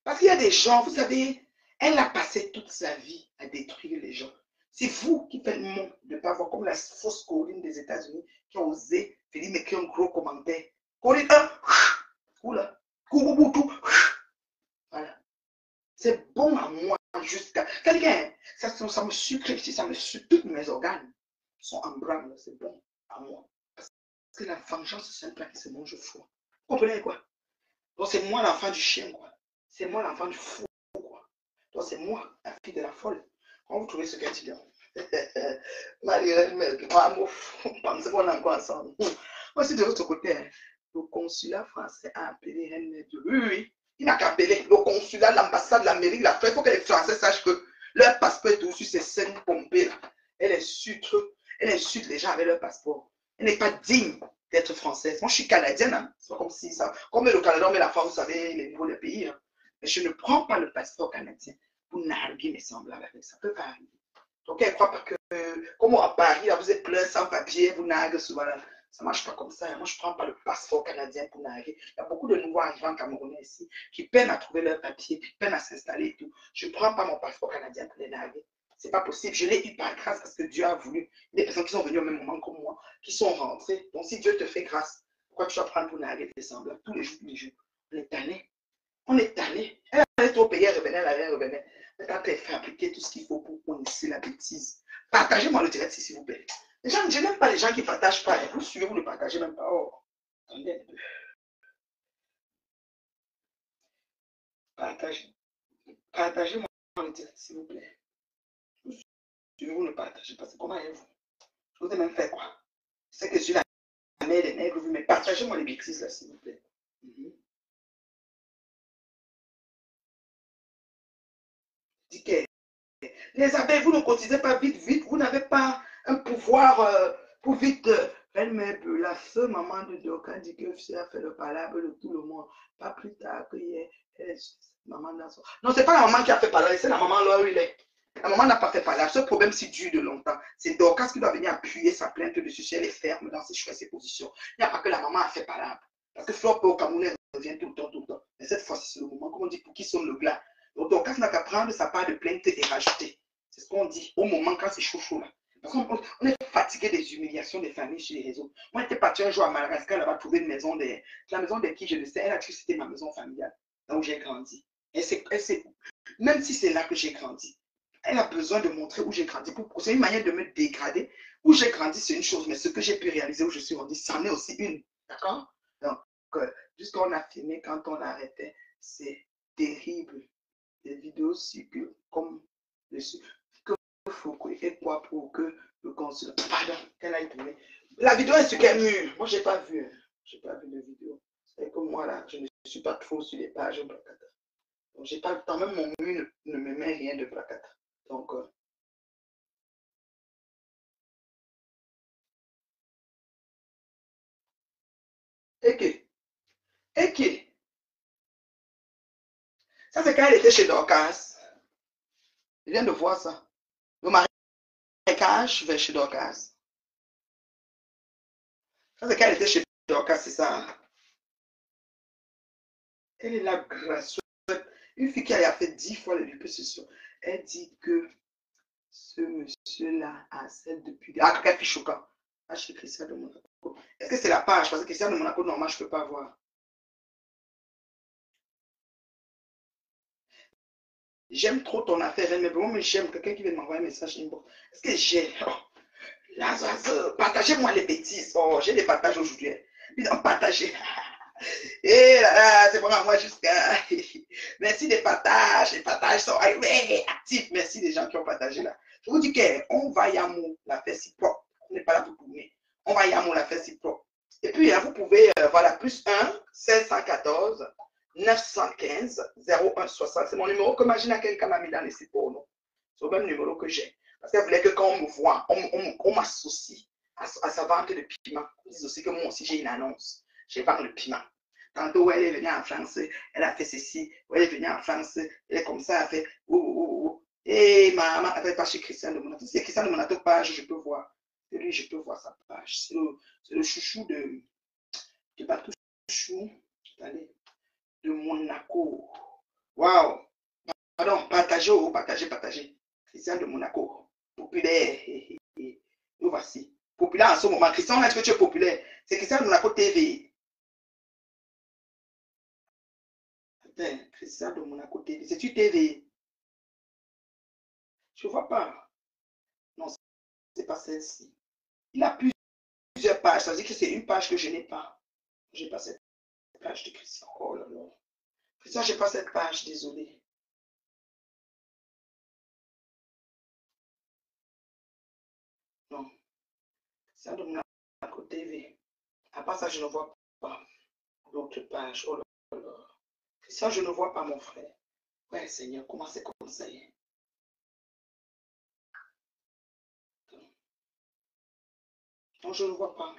Parce qu'il y a des gens, vous savez, elle a passé toute sa vie à détruire les gens. C'est vous qui faites le monde de ne pas voir comme la fausse Corinne des États-Unis qui a osé venir m'écrire un gros commentaire. Corinne 1, oula, Kouruboutou, voilà. C'est bon à moi jusqu'à. Quelqu'un, ça me sucre ici, ça me sucre, tous mes organes sont en branle, c'est bon à moi. Parce que la vengeance, c'est un plat, c'est bon, je fous. Vous comprenez quoi? Donc c'est moi l'enfant du chien, quoi. C'est moi l'enfant du fou, quoi. Donc c'est moi, la fille de la folle. Quand vous trouvez ce qu'elle dit, Marie-Hélène, amour, pensez qu'on est encore ensemble. Moi, c'est de l'autre côté. Hein. Le consulat français a appelé Henry. Oui. Il n'a qu'à appeler. Le consulat, l'ambassade, l'Amérique, la fait. Il faut que les Français sachent que leur passeport est aussi ces scènes pompées là. Elle insulte les gens avec leur passeport. Elle n'est pas digne d'être française. Moi, je suis canadienne. Hein. C'est pas comme si ça. Comme le Canada, mais la France, vous savez, les niveaux des pays. Hein. Mais je ne prends pas le passeport canadien pour narguer mes semblables avec ça. Ça peut pas arriver. Donc, elle ne croit pas que, comme à Paris, là, vous êtes plein sans papier, vous narguez souvent. Là. Ça ne marche pas comme ça. Moi, je ne prends pas le passeport canadien pour narguer. Il y a beaucoup de nouveaux arrivants camerounais ici qui peinent à trouver leur papier, qui peinent à s'installer et tout. Je ne prends pas mon passeport canadien pour les narguer. Ce n'est pas possible. Je l'ai eu par grâce parce que Dieu a voulu. Des personnes qui sont venues au même moment que moi, qui sont rentrées. Donc, si Dieu te fait grâce, pourquoi tu vas prendre pour narguer tes semblables tous les jours, tous les jours? On est tanné. On est tanné. Elle allait trop payer, elle revenait. Quand elle fait appliquer tout ce qu'il faut pour initier la bêtise. Partagez-moi le direct, s'il vous plaît. Les gens, je n'aime pas les gens qui ne partagent pas. Vous suivez, vous ne partagez même pas. Oh, attendez un peu. Partagez-moi le direct, s'il vous plaît. Vous suivez, vous ne partagez pas. C'est comment est-vous? Je vous ai même fait quoi? C'est que je suis la mère des nègres, mais partagez-moi les bêtises là, s'il vous plaît. Dis que les abeilles, vous ne cotisez pas vite, vous n'avez pas un pouvoir pour vite Elle-même, la feu maman de Dorcas dit que c'est a fait le palabre de tout le monde. Pas plus tard que hier. Maman dans son... Non, c'est pas la maman qui a fait palabre, c'est la maman là où il est. La maman n'a pas fait palabre. Ce problème, c'est dure de longtemps. C'est Dorcas qui doit venir appuyer sa plainte dessus si elle est ferme dans ses choix et ses positions. Il n'y a pas que la maman a fait palabre. Parce que Flore au Cameroun, elle revient tout le temps, tout le temps. Mais cette fois-ci, c'est le moment, comme on dit, pour qui sonne le glas. Donc Dorcas n'a qu'à prendre sa part de plainte et rajouter. C'est ce qu'on dit au moment quand c'est chaud, chaud là. Parce qu'on est fatigué des humiliations des familles sur les réseaux. Moi, j'étais parti un jour à Madagascar, là-bas, trouver une maison des... La maison de qui je le sais, elle a dit que c'était ma maison familiale, là où j'ai grandi. Même si c'est là que j'ai grandi, elle a besoin de montrer où j'ai grandi. C'est une manière de me dégrader. Où j'ai grandi, c'est une chose, mais ce que j'ai pu réaliser, où je suis rendu, c'en est aussi une. D'accord? Donc, jusqu'on a filmé, quand on arrêtait, c'est terrible. Des vidéos circulent comme le Foucault et quoi pour que le consul. Pardon, qu'elle a tourné. La vidéo est sur quel mur? Moi, j'ai pas vu. J'ai pas vu de vidéo. C'est comme moi, là, je ne suis pas trop sur les pages Blacata. Donc, j'ai pas le temps. Même mon mur ne me met rien de Blacata. Donc, et qui? Ça, c'est quand elle était chez Dorcas. Je viens de voir ça. Le marécage vers chez Dorcas. Ça, c'est quand elle était chez Dorcas, c'est ça. Elle est là, gracieuse. Une fille qui a fait 10 fois le liposuction. Elle dit que ce monsieur-là a celle depuis... Ah, quel fiche choquant. Ah, chez Christian de Monaco. Est-ce que c'est la page? Parce que Christian de Monaco, normalement, je ne peux pas voir. J'aime trop ton affaire, mais bon, mais j'aime quelqu'un qui vient m'envoyer un message inbox. Est-ce que j'ai... Oh, là, partagez-moi les bêtises. Oh, j'ai des partages aujourd'hui. Puis donc, partagez. Et là, là, c'est vraiment moi jusqu'à... Merci des partages. Les partages sont arrivés actifs. Merci des gens qui ont partagé là. Je vous dis qu'on va y amour la faire si propre. On n'est pas là pour tourner. On va y amour la faire si propre. Et puis, hein, vous pouvez, voilà, plus 1 1614 915 0160. C'est mon numéro que Magina quelqu'un m'a mis dans les sites pour nous. C'est le même numéro que j'ai. Parce qu'elle voulait que quand on me voit, on m'associe à sa vente de piment. On dit aussi que moi aussi j'ai une annonce. Je vends le piment. Tantôt, où elle est venue en France, elle a fait ceci. Où elle est venue en France, elle est comme ça, elle fait Et maman, elle fait pas chez Christian de Monato. C'est Christian de Monato page, je peux voir. Et lui, je peux voir sa page. C'est le chouchou de Batou Chou. Allez, de Monaco. Waouh! Pardon, partagez. Christian de Monaco. Populaire. Nous voici. Populaire en ce moment. Christian, est-ce que tu es populaire? C'est Christian de Monaco TV. Christian de Monaco TV. C'est-tu TV? Je ne vois pas. Non, ce n'est pas celle-ci. Il a plusieurs pages. Ça veut dire que c'est une page que je n'ai pas. Je n'ai pas cette page de Christian. Oh là là. Christian, je n'ai pas cette page. Désolé. Non. Christian de Monaco TV. À part ça, je ne vois pas l'autre page. Oh là là. Christian, je ne vois pas mon frère. Ouais, Seigneur, comment c'est comme ça? Non, je ne vois pas.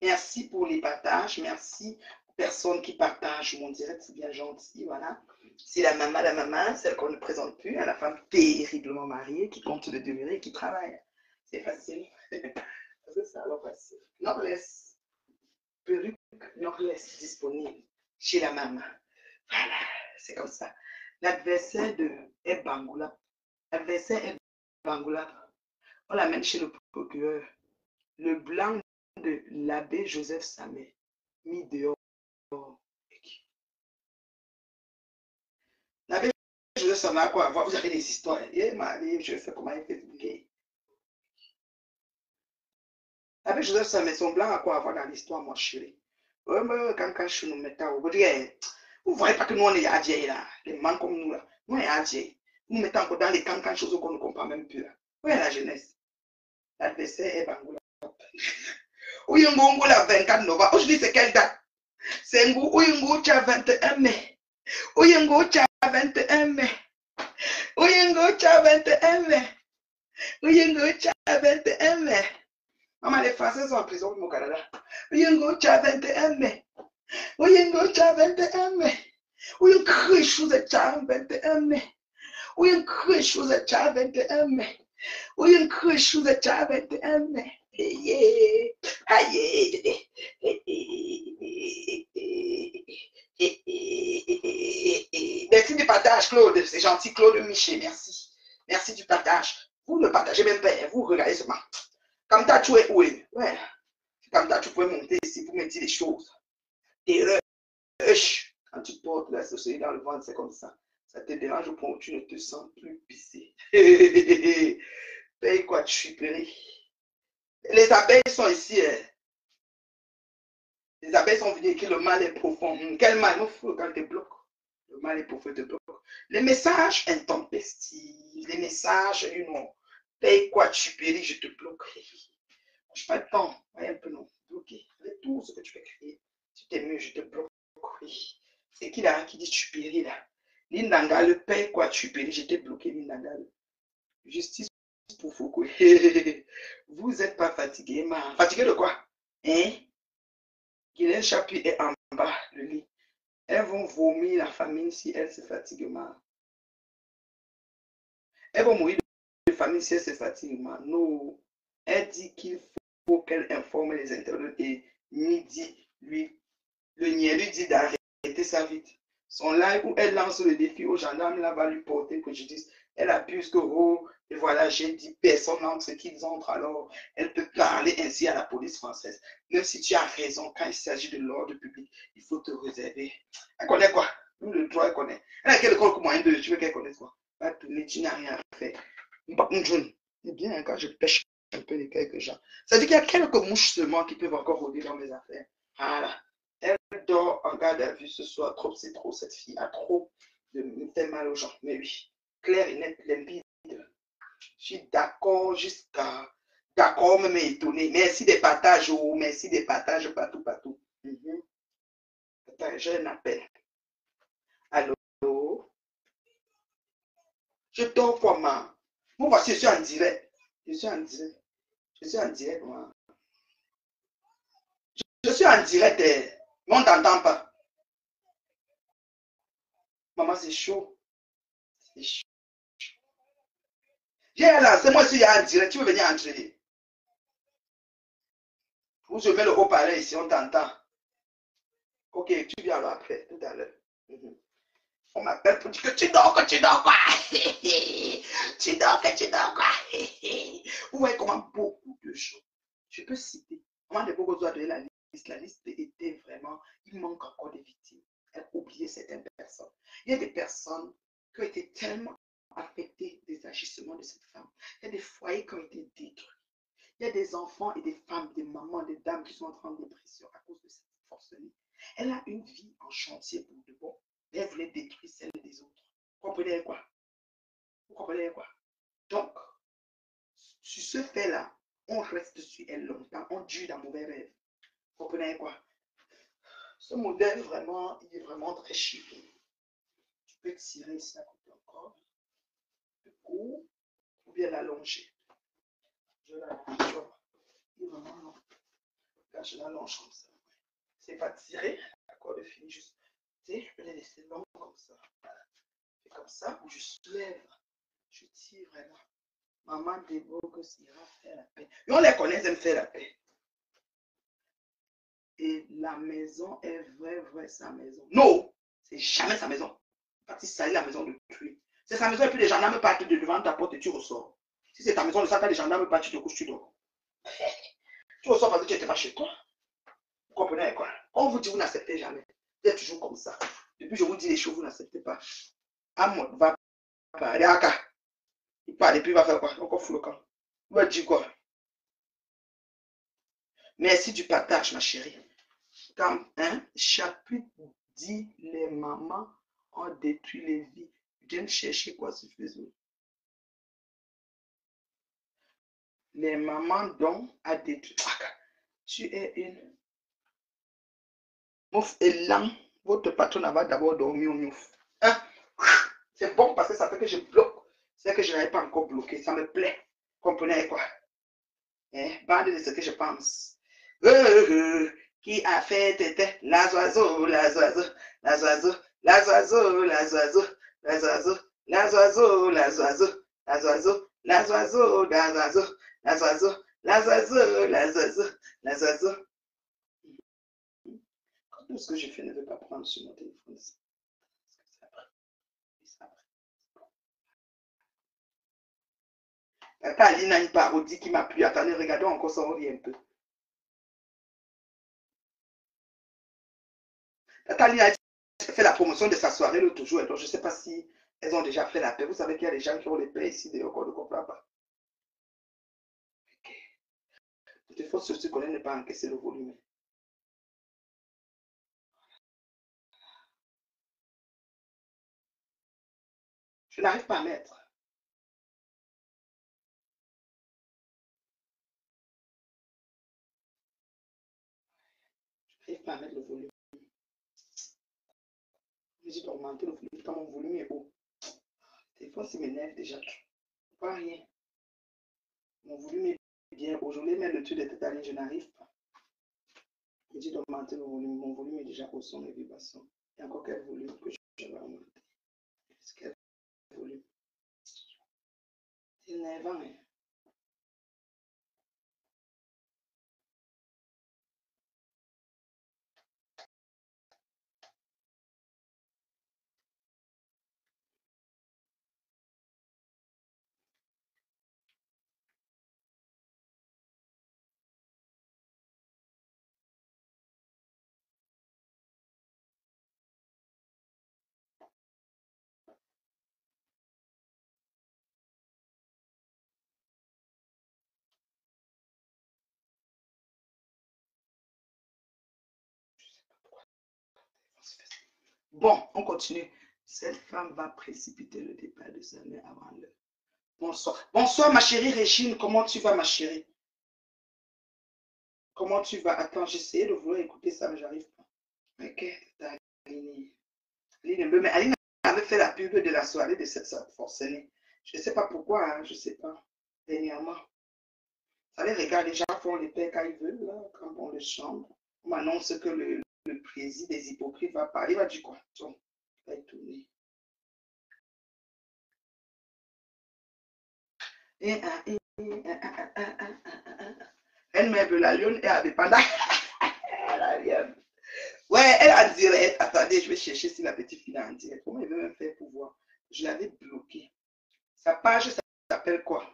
Merci pour les partages. Merci aux personnes qui partagent mon direct. C'est bien gentil. Voilà. C'est la maman, celle qu'on ne présente plus, la femme terriblement mariée qui compte de demeurer et qui travaille. C'est facile. C'est ça, alors facile. Norless. Perruque Norless disponible chez la maman. Voilà. C'est comme ça. L'adversaire de Bangoula. L'adversaire est Bangoula. On l'amène chez le procureur. Le blanc de l'abbé Joseph Samet, mis dehors. L'abbé Joseph Samet a quoi avoir? Vous avez des histoires. Je sais comment il fait gay. L'abbé Joseph Samet, son blanc a quoi avoir dans l'histoire, moi, chérie? Quand je nous mets au bout, vous ne voyez pas que nous, on est adjés là. Les man comme nous là. Nous, on est adjés. Nous mettons encore dans les cancans choses qu'on ne comprend même plus là. Où est la jeunesse? L'adversaire est Bangoula. Oui, on la 24 novembre. Aujourd'hui, c'est quelle date? C'est Uyungu Cha 21 mai. Uyungu Cha 21 mai. Uyungu Cha 21 mai. Uyungu Cha 21 mai. Maman, les Français sont en prison au Canada. Oyengo, tu as 21 mai. Oyengo, tu as 21 mai. Oyengo, chose tu as 21 mai. Oyengo, chose tu as 21 mai. Oyengo, chose tu as 21 mai. Merci du partage, Claude. C'est gentil, Claude Miché. Merci. Merci du partage. Vous ne partagez même pas. Vous regardez seulement. Comme ça, tu es où? Ouais. Comme ça, tu peux monter ici pour me dire des choses. Et rush. Quand tu portes la société dans le ventre, c'est comme ça. Ça te dérange au point où tu ne te sens plus pissé. Paye quoi, tu péris. Les abeilles sont ici. Les abeilles sont venues écrire le mal est profond. Quel mal? Il faut quand tu bloques. Le mal est profond, te bloque. Les messages intempestifs, les messages, paye quoi, tu péris, je te bloque. Je n'ai pas le temps. Ouais, un peu non. Bloqué. Avec tout ce que tu fais créer. Tu t'es mieux, je te bloque. Oui. C'est qui là qui dit tu péris là? Lindanga, le paye quoi, tu péris, je t'ai bloqué, Lindanga. Justice pour Foucault. Vous n'êtes pas fatigué, ma. Fatigué de quoi? Hein? Guylaine Chapuis est en bas, le lit. Elles vont vomir la famine si elles se fatiguent, ma. Elles vont mourir de famine si elles se fatiguent, ma. Non. Elle dit qu'il faut qu'elle informe les internautes et Midi, lui, le niais lui dit d'arrêter sa vie. Son live où elle lance le défi aux gendarmes, là va lui porter préjudice. Elle abuse que, oh, et voilà, j'ai dit, personne n'entre, qu'ils entrent, alors elle peut parler ainsi à la police française. Même si tu as raison, quand il s'agit de l'ordre public, il faut te réserver. Elle connaît quoi? Nous, le droit, elle connaît. Elle a quel école moyen de tu veux qu'elle connaisse quoi? Va tourner, tu n'as rien à faire. C'est bien, quand je pêche un peu les quelques gens. Ça veut dire qu'il y a quelques mouches seulement qui peuvent encore rôder dans mes affaires. Voilà. Elle dort en garde à vue ce soir. Trop, c'est trop. Cette fille a trop de me fait mal aux gens. Mais oui, clair et net, limpide. Je suis d'accord jusqu'à. D'accord, même étonné. Merci des partages. Oh, merci des partages partout, partout. Attends, j'ai un appel. Allô? Je dors comment? Moi, voici, je suis en direct. Je suis en direct. Je suis en direct, moi. Je suis en direct. Mais on ne t'entend pas. Maman, c'est chaud. C'est chaud. Viens là, c'est moi qui suis en direct. Tu veux venir entrer? Ou je mets le haut-parleur ici, on t'entend. Ok, tu viens alors après, tout à l'heure. On m'appelle pour dire que tu dors, quoi. Tu dors, Vous voyez comment beaucoup de choses. Je peux citer. Comment de beaucoup doit donner la liste. La liste était vraiment, il manque encore des victimes. Elle a oublié certaines personnes. Il y a des personnes qui ont été tellement affectées des agissements de cette femme. Il y a des foyers qui ont été détruits. Il y a des enfants et des femmes, des mamans, des dames qui sont en dépression à cause de cette forcerie. Elle a une vie en chantier pour de bon, mais elle voulait détruire celle des autres. Vous comprenez quoi? Vous comprenez quoi? Donc, sur ce fait-là, on reste sur elle longtemps, on dure dans mauvais rêve. Vous comprenez quoi? Ce modèle, vraiment, il est vraiment très chic. Tu peux tirer ici à côté encore, le cou, ou bien l'allonger. Je l'allonge. Il est vraiment long. Là, je l'allonge comme ça. C'est pas tiré, d'accord, le fil juste. Tu sais, je peux les laisser longs comme ça. Voilà. Et comme ça, je soulève, je tire vraiment. Maman Déborah ira faire la paix. Et on les connaît, ils aiment faire la paix. Et la maison est vraie, sa maison. Non, c'est jamais sa maison. Parce que ça, la maison de tuer. C'est sa maison et puis les gendarmes partent de devant ta porte et tu ressors. Si c'est ta maison, le sac, les gendarmes partent, tu te couches, tu dors. Tu ressors parce que tu n'étais pas chez toi. Vous comprenez quoi? On vous dit, vous n'acceptez jamais. Vous êtes toujours comme ça. Depuis, je vous dis les choses, vous n'acceptez pas. Amon va parler à Aka. Il parle et puis il va faire quoi? Encore fou le camp. Il va dire quoi? Merci du partage, ma chérie. Quand chapitre dit les mamans ont détruit les vies. Viens chercher quoi sur Facebook. Les mamans dont a détruit. Tu es une. Mouf élan. Votre patron va d'abord dormir au miouf. Hein? C'est bon parce que ça fait que je bloque. C'est que je n'avais pas encore bloqué. Ça me plaît. Comprenez quoi? Bande de ce que je pense. Qui a fait tête, les oiseaux, les oiseaux, les oiseaux, les oiseaux, les oiseaux, les oiseaux, les oiseaux, les oiseaux, les oiseaux, les oiseaux, les oiseaux, les oiseaux, les oiseaux, les oiseaux, les oiseaux. Tout ce que je fais ne veut pas prendre sur mon téléphone. Tata Aline a une parodie qui m'a plu. Attendez, regardons encore ça, on revient un peu. Tata Aline a fait la promotion de sa soirée l'autre jour. Donc, je ne sais pas si elles ont déjà fait la paix. Vous savez qu'il y a des gens qui ont les paix ici, d'ailleurs, qu'on ne comprend pas. Il faut surtout qu'on n'ait pas encaissé le volume. Je n'arrive pas à mettre. Je n'arrive pas à mettre le volume. Je dis d'augmenter le volume quand mon volume est haut. Le téléphone, ça m'énerve déjà. Pas rien. Mon volume est bien haut. Je voulais mettre le truc de Tata Aline, je n'arrive pas. Je dis d'augmenter le volume. Mon volume est déjà haut, son et vibration. Il y a encore quel volume que je vais augmenter? Quel volume? C'est énervant, hein? Bon, on continue. Cette femme va précipiter le départ de sa mère avant l'heure. Bonsoir. Bonsoir, ma chérie Régine. Comment tu vas, ma chérie? Comment tu vas? Attends, j'essayais de vouloir écouter ça, mais j'arrive pas. Ok, Aline. Aline avait fait la pub de la soirée de cette forcenée. Je ne sais pas pourquoi, hein, je ne sais pas. Dernièrement. Vous savez, regarde, les gens font les paix quand ils veulent, là, quand on les chambre. On m'annonce que le président des hypocrites va parler. Il va dire quoi? Donc, il va étonner. Elle m'a vu la lionne et avait pas la lionne. Ouais, elle a en direct. Attendez, je vais chercher si la petite fille est en direct. Comment elle veut me faire pour voir? Je l'avais bloquée. Sa page s'appelle quoi?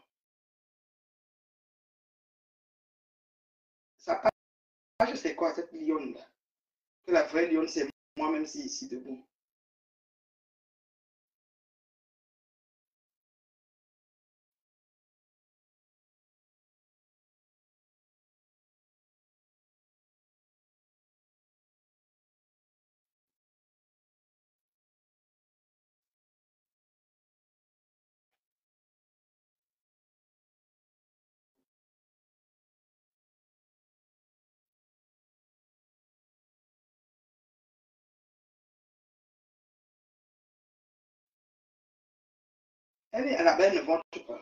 Sa page, c'est quoi cette lionne-là? Que la vraie lionne, c'est moi, même si ici debout. Elle est à la belle, ne montre pas.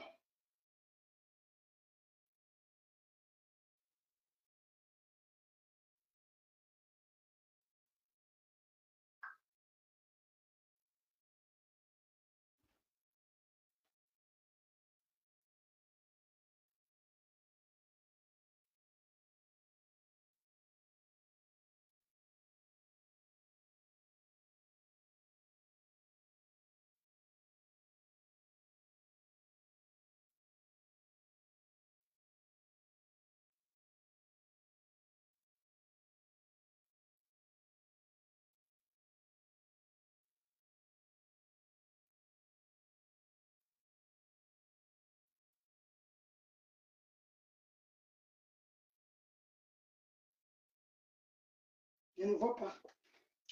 Je ne vois pas.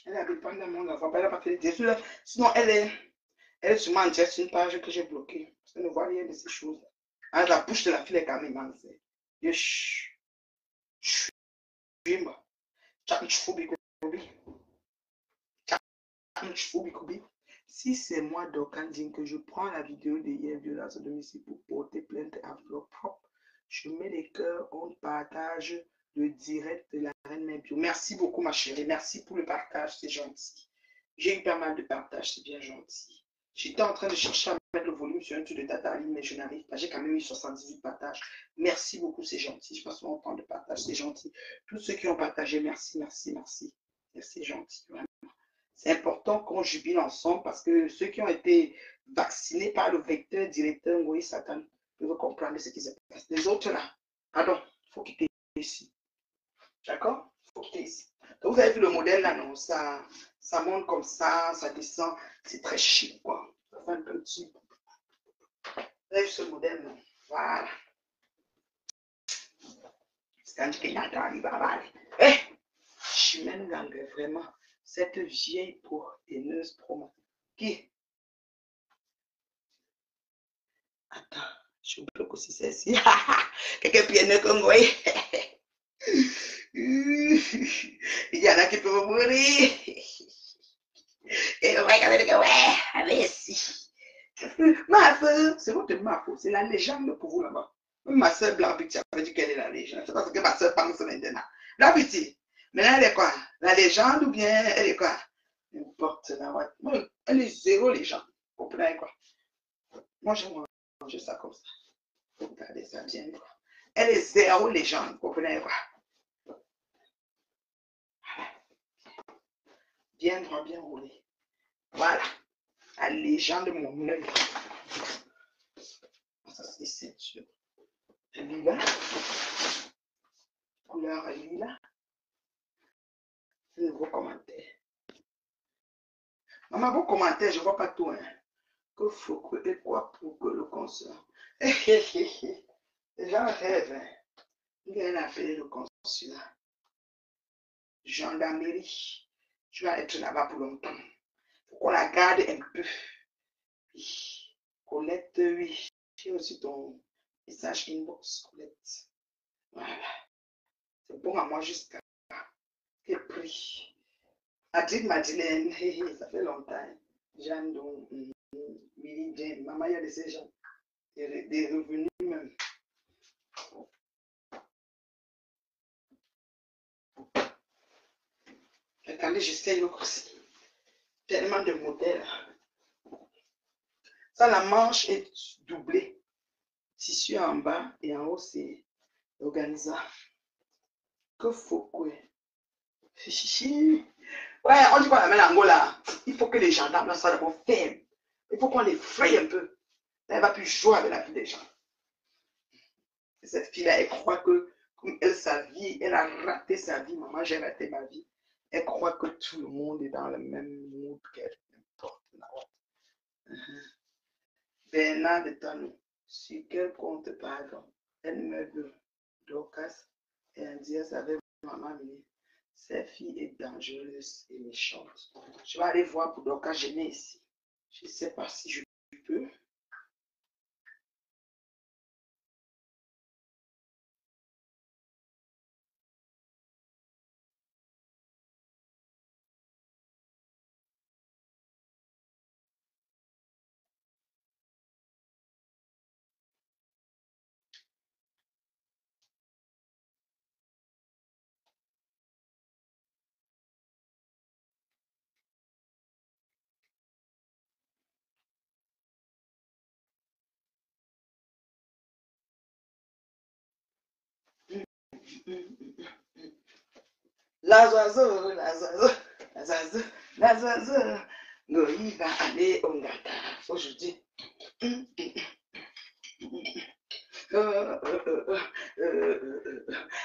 Elle est indépendamment, on ne la voit pas. Elle n'a pas fait des études. Sinon, elle est sûrement en direct sur une page que j'ai bloquée. Parce qu'elle ne voit rien de ces choses. Ah, la bouche de la fille est quand même immense. Chut. Chut. Si c'est moi, Dokandine, que je prends la vidéo de hier, violence de domicile pour porter plainte à fleur propre, Je mets les cœurs, on partage le direct de la Reine Mère Bio. Merci beaucoup, ma chérie. Merci pour le partage, c'est gentil. J'ai eu pas mal de partage, c'est bien gentil. J'étais en train de chercher à mettre le volume sur un truc de Tata Aline, mais je n'arrive pas. J'ai quand même eu 78 partages. Merci beaucoup, c'est gentil. Je passe mon temps de partage, c'est gentil. Tous ceux qui ont partagé, merci, merci, merci. C'est gentil, vraiment. C'est important qu'on jubile ensemble parce que ceux qui ont été vaccinés par le vecteur directeur Ngoï Satan peuvent comprendre ce qui se passe. Les autres là, pardon, il faut quitter ici. D'accord? Il faut quitter ici. Donc, vous avez vu le modèle là, non? Ça monte comme ça descend. C'est très chic, quoi. Ça fait un peu petit. Vous avez vu ce modèle, non? Voilà. C'est un truc qui n'attend pas. Eh! Chimène Gang, vraiment. Cette vieille pour haineuse promo. Qui? Attends, je bloque aussi celle-ci. Quelqu'un pienne comme moi. Il y en a qui peuvent mourir. Et on va regarder que ouais, merci. Ma soeur, c'est votre ma faute, c'est la légende pour vous là-bas. Même ma soeur Blanc-Petit avait dit qu'elle est la légende. C'est parce que ma soeur pense maintenant. Blanc-Petit, maintenant elle est quoi? La légende ou bien elle est quoi? N'importe là. Elle est zéro légende. Vous comprenez quoi? Moi, je mange ça comme ça. Regardez ça bien. Quoi. Elle est zéro légende. Vous comprenez quoi? Bien droit, bien roulé. Voilà. La légende de mon œil. Ça, c'est ceinture. Lila. Couleur lila. C'est vos commentaires. Maman, vos commentaires, je ne vois pas tout. Hein. Que faut que et quoi pour que le consul. Les gens rêvent. Hein. Il a appelé le consulat. Gendarmerie. Tu vas être là-bas pour longtemps. Faut qu'on la garde un peu. Oui. Colette, oui. J'ai aussi ton message inbox, Colette. Voilà. C'est bon à moi jusqu'à quel prix? Madeleine, ça fait longtemps. Jeanne, donc, Millie Jane, maman, il y a de ces gens. Des revenus même. Attendez, j'essaye aussi. Tellement de modèles. Ça, la manche est doublée. Tissu en bas et en haut, c'est organisant. Que faut quoi? Chichi. Ouais, on dit qu'on amène Angola. Il faut que les gendarmes là soient d'abord fermes. Il faut qu'on les fraye un peu. Elle va plus jouer avec la vie des gens. Et cette fille-là, elle croit que, comme elle, sa vie, elle a raté sa vie. Maman, j'ai raté ma vie. Elle croit que tout le monde est dans le même mood qu'elle. N'importe quoi. Bernard de Tano. Sur quel compte, pardon? Elle me veut. Dorcas et Indias avec maman Mini. Cette fille est dangereuse et méchante. Je vais aller voir pour Dorcas Géné ici. Je ne sais pas si je peux. Lazazo, Lazazo, Lazazo, Lazazo. Non, il va aller au Ngata aujourd'hui.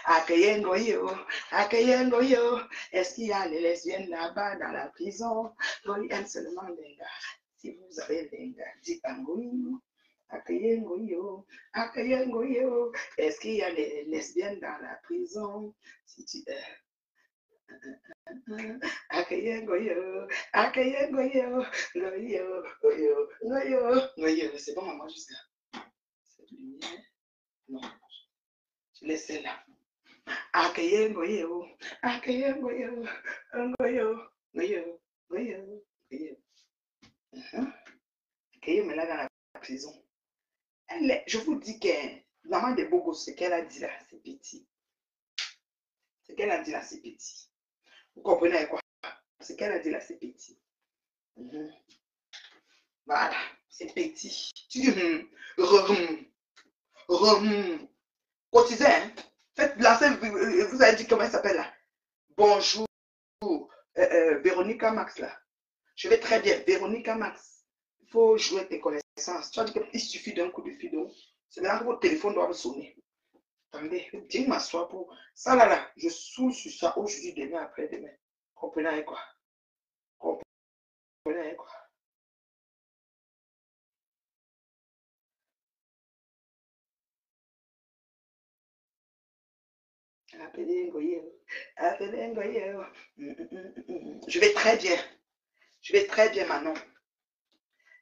Akayengo yo, Akayengo yo. Est-ce qu'il y a les lesbiennes là-bas dans la prison? Goy aime seulement les gars. Si vous avez les gars, dites Angoyo. Akayengo yo, Akayengo yo. Est-ce qu'il y a les lesbiennes dans la prison? Si tu Akayengo yo, Akayengo yo, Goyo, Goyo, Goyo, Goyo. C'est bon, maman, jusqu'à cette lumière. Non, je laisse là. Akayengo yo, Akayengo yo, Goyo, Goyo, Goyo, Goyo. Akayengo est là dans la prison. Je vous dis que Maman des beaux gosses, ce qu'elle a dit là, c'est petit. Ce qu'elle a dit là, c'est petit. Vous comprenez quoi? Ce qu'elle a dit là, c'est petit. Voilà, c'est petit. Cotisez, hein? Faites lancer, vous avez dit comment elle s'appelle là? Bonjour, Véronica Max là. Je vais très bien, Véronica Max. Il faut jouer tes connaissances. Tu as dit qu'il suffit d'un coup de fido. C'est là que votre téléphone doit sonner. Attendez, viens m'asseoir pour. Ça là, je saoule sur ça aujourd'hui, demain, après-demain. Comprenez avec quoi? Comprenez avec quoi? Appelez Ngoye. Appelez Ngoye. Je vais très bien. Je vais très bien, Manon.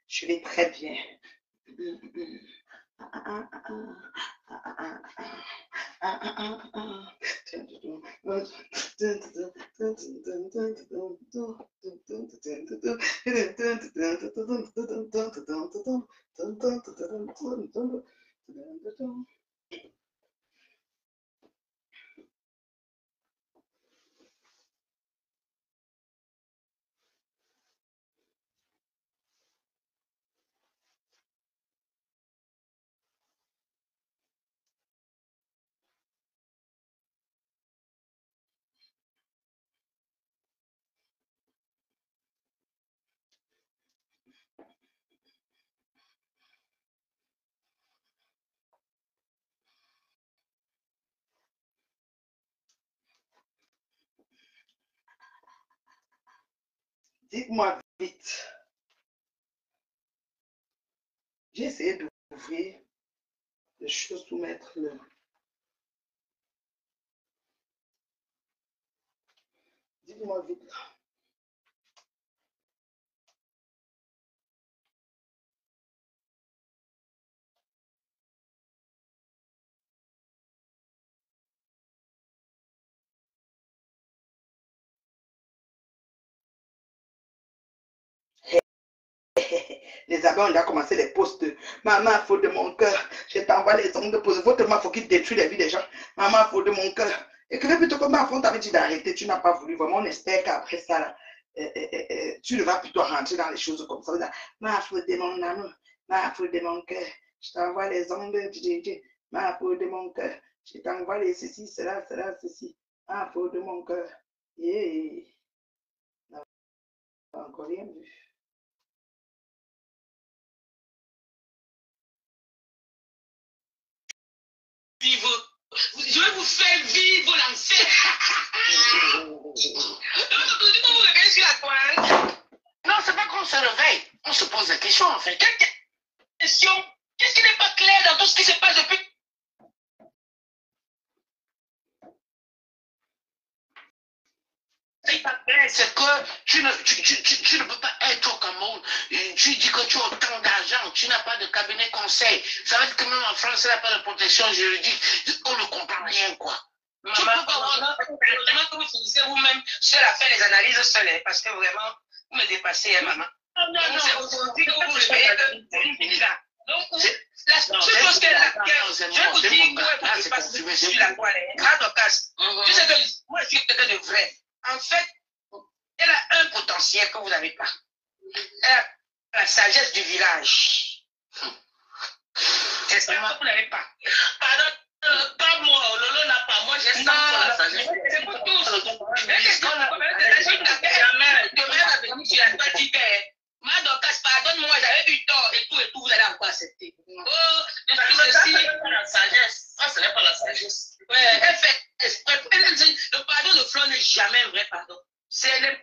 Je vais très bien. Dites-moi vite. J'ai essayé d'ouvrir les choses pour mettre le. Dites-moi vite. Les abeilles ont déjà commencé les posts. Maman, faute de mon cœur, je t'envoie les ongles de pose. Votre maman, faut qu'il détruise la vie des gens. Maman, faute de mon cœur. Écrivez plutôt que ma fond t'avait dit d'arrêter. Tu n'as pas voulu. Vraiment, on espère qu'après ça, là, tu ne vas plutôt rentrer dans les choses comme ça. Ma faute de mon amour, ma faute de mon cœur. Je t'envoie les ongles de Dieu. Ma faute de mon cœur. Je t'envoie les ceci, cela, ceci. Ma faute de mon cœur. Yeah. On n'a encore rien vu. Je vais vous faire vivre l'enfer. Non, c'est pas qu'on se réveille. On se pose des questions en fait. Quelle question? Qu'est-ce qui n'est pas clair dans tout ce qui se passe depuis? C'est que tu ne peux pas être au Cameroun. Tu dis que tu as autant d'argent, tu n'as pas de cabinet conseil. Ça veut dire que même en France, il n'y a pas de protection juridique. On ne comprend rien, quoi. Maman, que vous finissez vous-même seul à faire les analyses seul, parce que vraiment, vous me dépassez, hein, maman. Non, c'est aujourd'hui que vous le voyez. Donc, la seule chose que je vous dis, que vous passez sur la toile, tu sais que moi, je suis quelqu'un de vrai. En fait, elle a un potentiel que vous n'avez pas. Elle a la sagesse du village. C'est ça que vous n'avez pas. Pardon, pas moi, Lolo n'a pas. Moi, j'ai ça. La sagesse. C'est pour tous. Demain, la venue sur la toile, dit Madocas, pardonne-moi, j'avais eu tort et tout, vous allez encore accepter. Oh, je suis aussi. La sagesse. Ça, ce n'est pas la sagesse. Ouais, elle fait exprès. Le pardon de Flo n'est jamais un vrai pardon. C'est le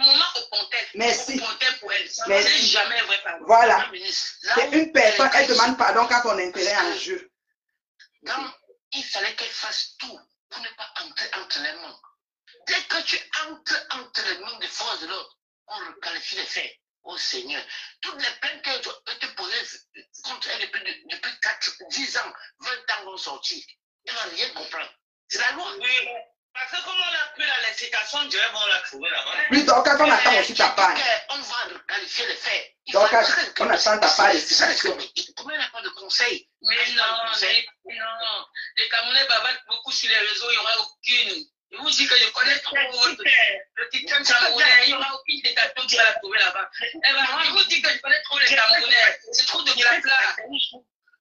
moment au contexte. Merci. Pour elle. Merci. C'est jamais un vrai pardon. Voilà. C'est une personne, elle demande pardon quand son intérêt en jeu. Donc, il fallait qu'elle fasse tout pour ne pas entrer entre les mains. Dès que tu entres entre les mains des forces de l'autre, on requalifie les faits. Oh Seigneur, toutes les plaintes qui ont été posées contre elle depuis 4, 10 ans, 20 ans vont sortir. Elle ne va rien comprendre. C'est la loi. Oui. Parce que comme on a pris la législation, Dieu va la trouver là-bas. Oui, donc quand on attend aussi ta part. On va qualifier les faits. Donc quand on attend ta part de citation. Comment il n'y a pas de conseil? Mais non. Les Camerounais bavattent beaucoup sur les réseaux, il n'y aura aucune. Je vous dis que je connais trop le titre camerounais, il n'y aura aucune citation qui va la trouver là-bas. Je vous dis que je connais trop les Camerounais, c'est trop de classe là.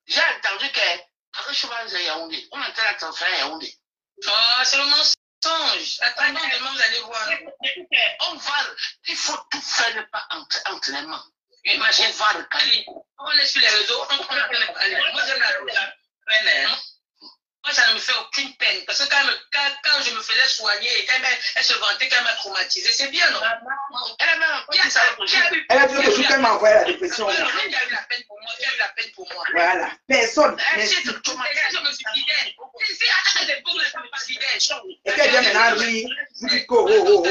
J'ai entendu que cheval de Yaoundé, on entend la transfert à Yaoundé. Oh, c'est le mensonge. Attendons demain, vous allez voir. Il faut tout faire, ne pas entre les mains. Et ma chère, on est sur les réseaux, on entend parler. Moi, j'aime la peine. Moi, ça ne me fait aucune peine. Parce que quand je me faisais soigner, elle se vantait qu'elle m'a traumatisé. C'est bien, non? Elle a dit que je qu'elle m'a envoyé la dépression. Qui a eu la peine pour moi? Qui a eu la peine pour moi? Voilà, personne. Je me suicidais. Et qu'elle vient maintenant, oui. Vous dites que, oh.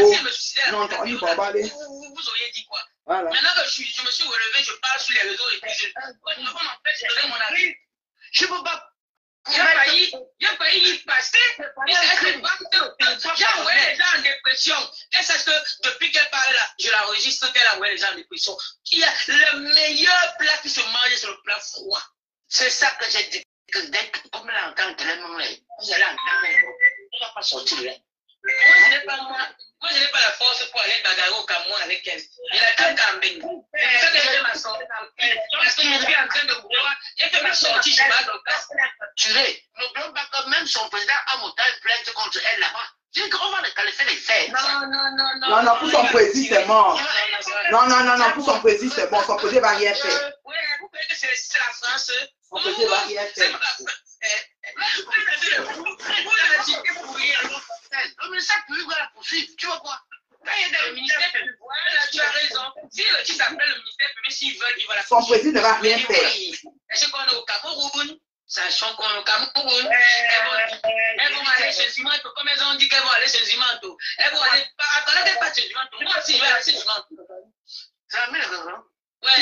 Non, on y va pas aller. Vous auriez dit quoi? Voilà. Maintenant que je me suis relevé, je parle sur les réseaux et puis je m'empêche de donner mon avis. Je ne peux pas. Il a failli y passer. J'ai envoyé les gens en dépression. Qu'est-ce que depuis qu'elle parle là, je l'enregistre qu'elle a envoyé les gens en dépression. Il y a le meilleur plat qui se mange sur le plat froid. C'est ça que j'ai dit. Que dès que comme elle entend tellement, vous allez entendre, elle ne va pas sortir là. Moi, je n'ai pas la force pour aller bagarrer au Cameroun avec elle. Il a qu'un Cambé. C'est ça que je vais m'assortir. Parce que je suis en train de vouloir. J'ai fait ma sortie, je vais donc tuer. N'oublions pas que même son président a monté une plainte contre elle là-bas. Je dis qu'on va le qualifier les faits. Non, pour son président, c'est mort. Non, pour son président, c'est mort. Son président va rien faire. Oui, vous croyez que c'est la France? Son président va rien faire. Le ministère public va la poursuivre. Tu vois quoi? Le ministère public, tu as raison. Si le titre s'appelle le ministère public, s'ils veulent, ils vont la Son président ne va rien faire. Est-ce qu'on est au Cameroun? Sachant qu'on est au Cameroun. Elles vont aller chez Zimanto. Comme elles ont dit qu'elles vont aller chez Zimanto. Elles vont aller. Attendez pas chez Zimanto. Moi aussi, je vais aller chez Zimanto. C'est la même raison. Ouais,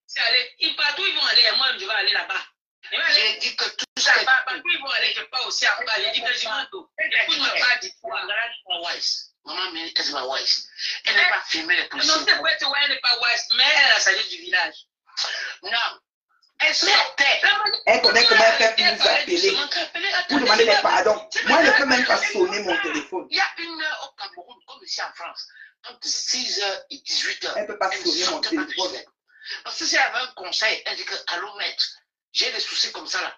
c'est aller. Partout, ils vont aller. Et moi, je vais aller là-bas. J'ai dit que tout ça. Partout, ils vont aller. Je pars aussi à Ouba. J'ai dit que Zimanto. Écoute, ne pas dire quoi. Maman, mais elle n'est pas wise. Elle n'est pas filmée les policiers. Non, c'est vrai, elle n'est pas wise, mais elle a la sagesse du village. Non. Elle sortait. Elle connaît comment elle fait pour vous appeler. Pour demander des pardons. Moi, je ne peux même pas sonner mon téléphone. Il y a une heure au Cameroun, comme ici en France, entre 6h et 18h. Elle ne peut pas sonner mon téléphone. Parce que si elle avait un conseil, elle dit que, allô maître, j'ai des soucis comme ça là.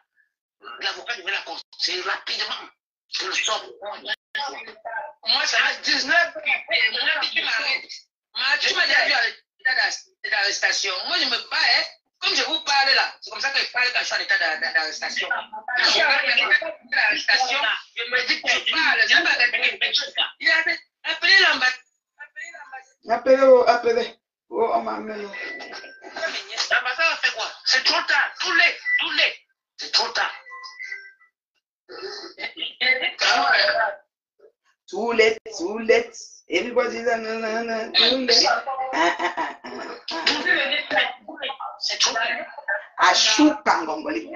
L'avocat devait la conseiller rapidement. Je le sors. Moi, ça m'a 19. Tu m'arrêtes. Tu m'as déjà vu à l'arrestation. Moi, je me bats, hein. Comme je vous parle là, c'est comme ça que je parle quand je suis en état d'arrestation. Quand je suis en état d'arrestation, je me dis que je parle. Je ne pas répéter. Il a appelé l'ambassade. Appelez. Oh, on m'a amené. L'ambassade a fait quoi? C'est trop tard. Tous les. C'est trop tard. Too late. Everybody's no. Too late. C'est trop tard. Achou Pangongoli.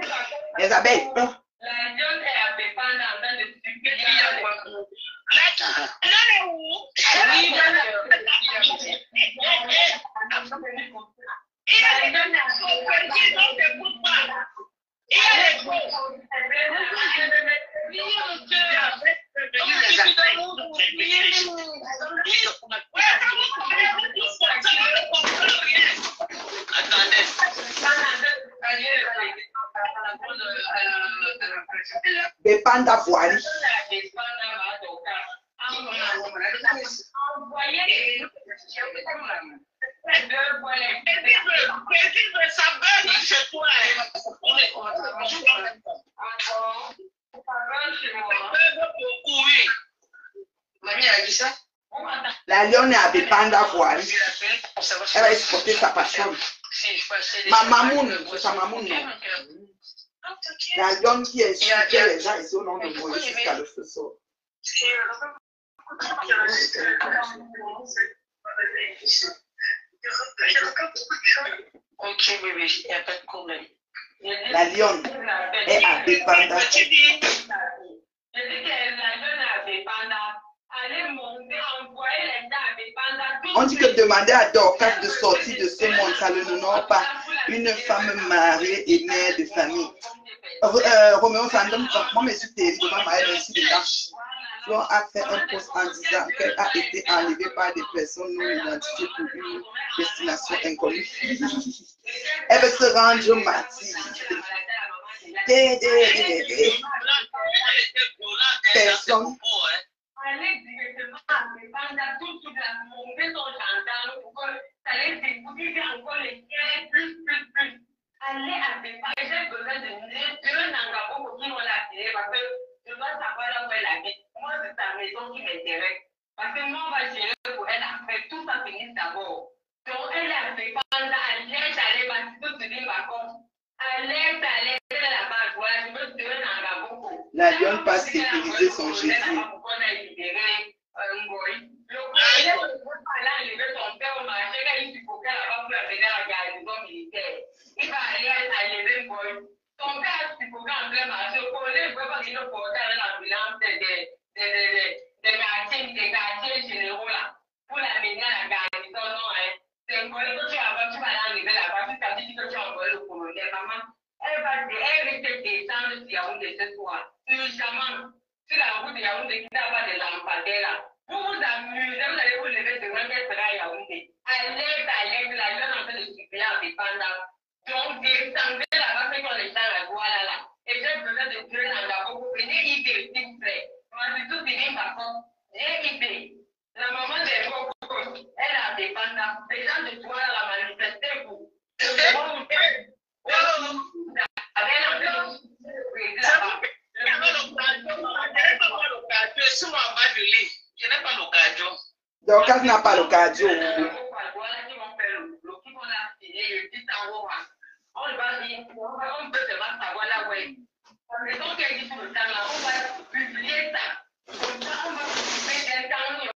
Isabelle. La lionne est à Pépana en train de publier. Bepanda voile. La lionne est à Bepanda voile. Elle va exporter sa passion. Ma mamoun, c'est sa mamoun, non. La lionne qui est sur les gens ici au nom de moi jusqu'à le feu sort. Ok, bébé, il n'y a pas de problème. La lionne est à Bepanda. Je dis que la jeune avait pendant. Allez monter, envoyer les gens avec pendant. On dit que demander à Dorcas de sortir de ce monde, ça ne n'honore pas une femme mariée et mère de famille. Roméo Sandom, moi, je suis terriblement mariée, ainsi de là. Flon a fait un post en disant qu'elle a été enlevée par des personnes non identifiées pour une destination inconnue. Elle veut se rendre martyre. Personne. Allez directement pendant toute la montée son gendarme pour que ça les découvrir encore les gains plus. Allez à des pages, j'ai besoin de n'engagement pour qui on l'a tiré parce que je dois savoir là où elle habite. Moi, c'est sa maison qui m'intéresse. Parce que moi, on va gérer pour elle après, tout ça finit d'abord. Donc, elle a fait pendant, allez, tout se dit, par contre, allez, là-bas, voilà, je veux te donner un engagement. La lionne pas sécuriser son Jésus. Il va aller à l'élever boy. Son père, il faut qu'un plein marché, pour les voir qu'il ne porte pas l'ambulance des quartiers généraux là, pour l'amener à la garnison, non, hein. C'est un boy que tu vas l'arriver là-bas, tu t'as dit que tu as envoyé le colonel, maman. Elle risque de descendre sur Yaoundé ce soir. Urgemment, sur la route de Yaoundé qui n'a pas de lampadaire là. Vous vous amusez, vous allez vous lever demain, qu'elle sera à Yaoundé. Allez, la jeune en train de supplier en dépendant. Donc, descendez là-bas, c'est qu'on les gens la voie là. Et j'ai besoin de Dieu dans la boue. Venez idée, s'il vous plaît. Moi, c'est tout fini, par contre. J'ai idée. La maman des beaux, elle a dépendant. Les gens de toi, la manifestez-vous. Dorcas n'a pas l'occasion.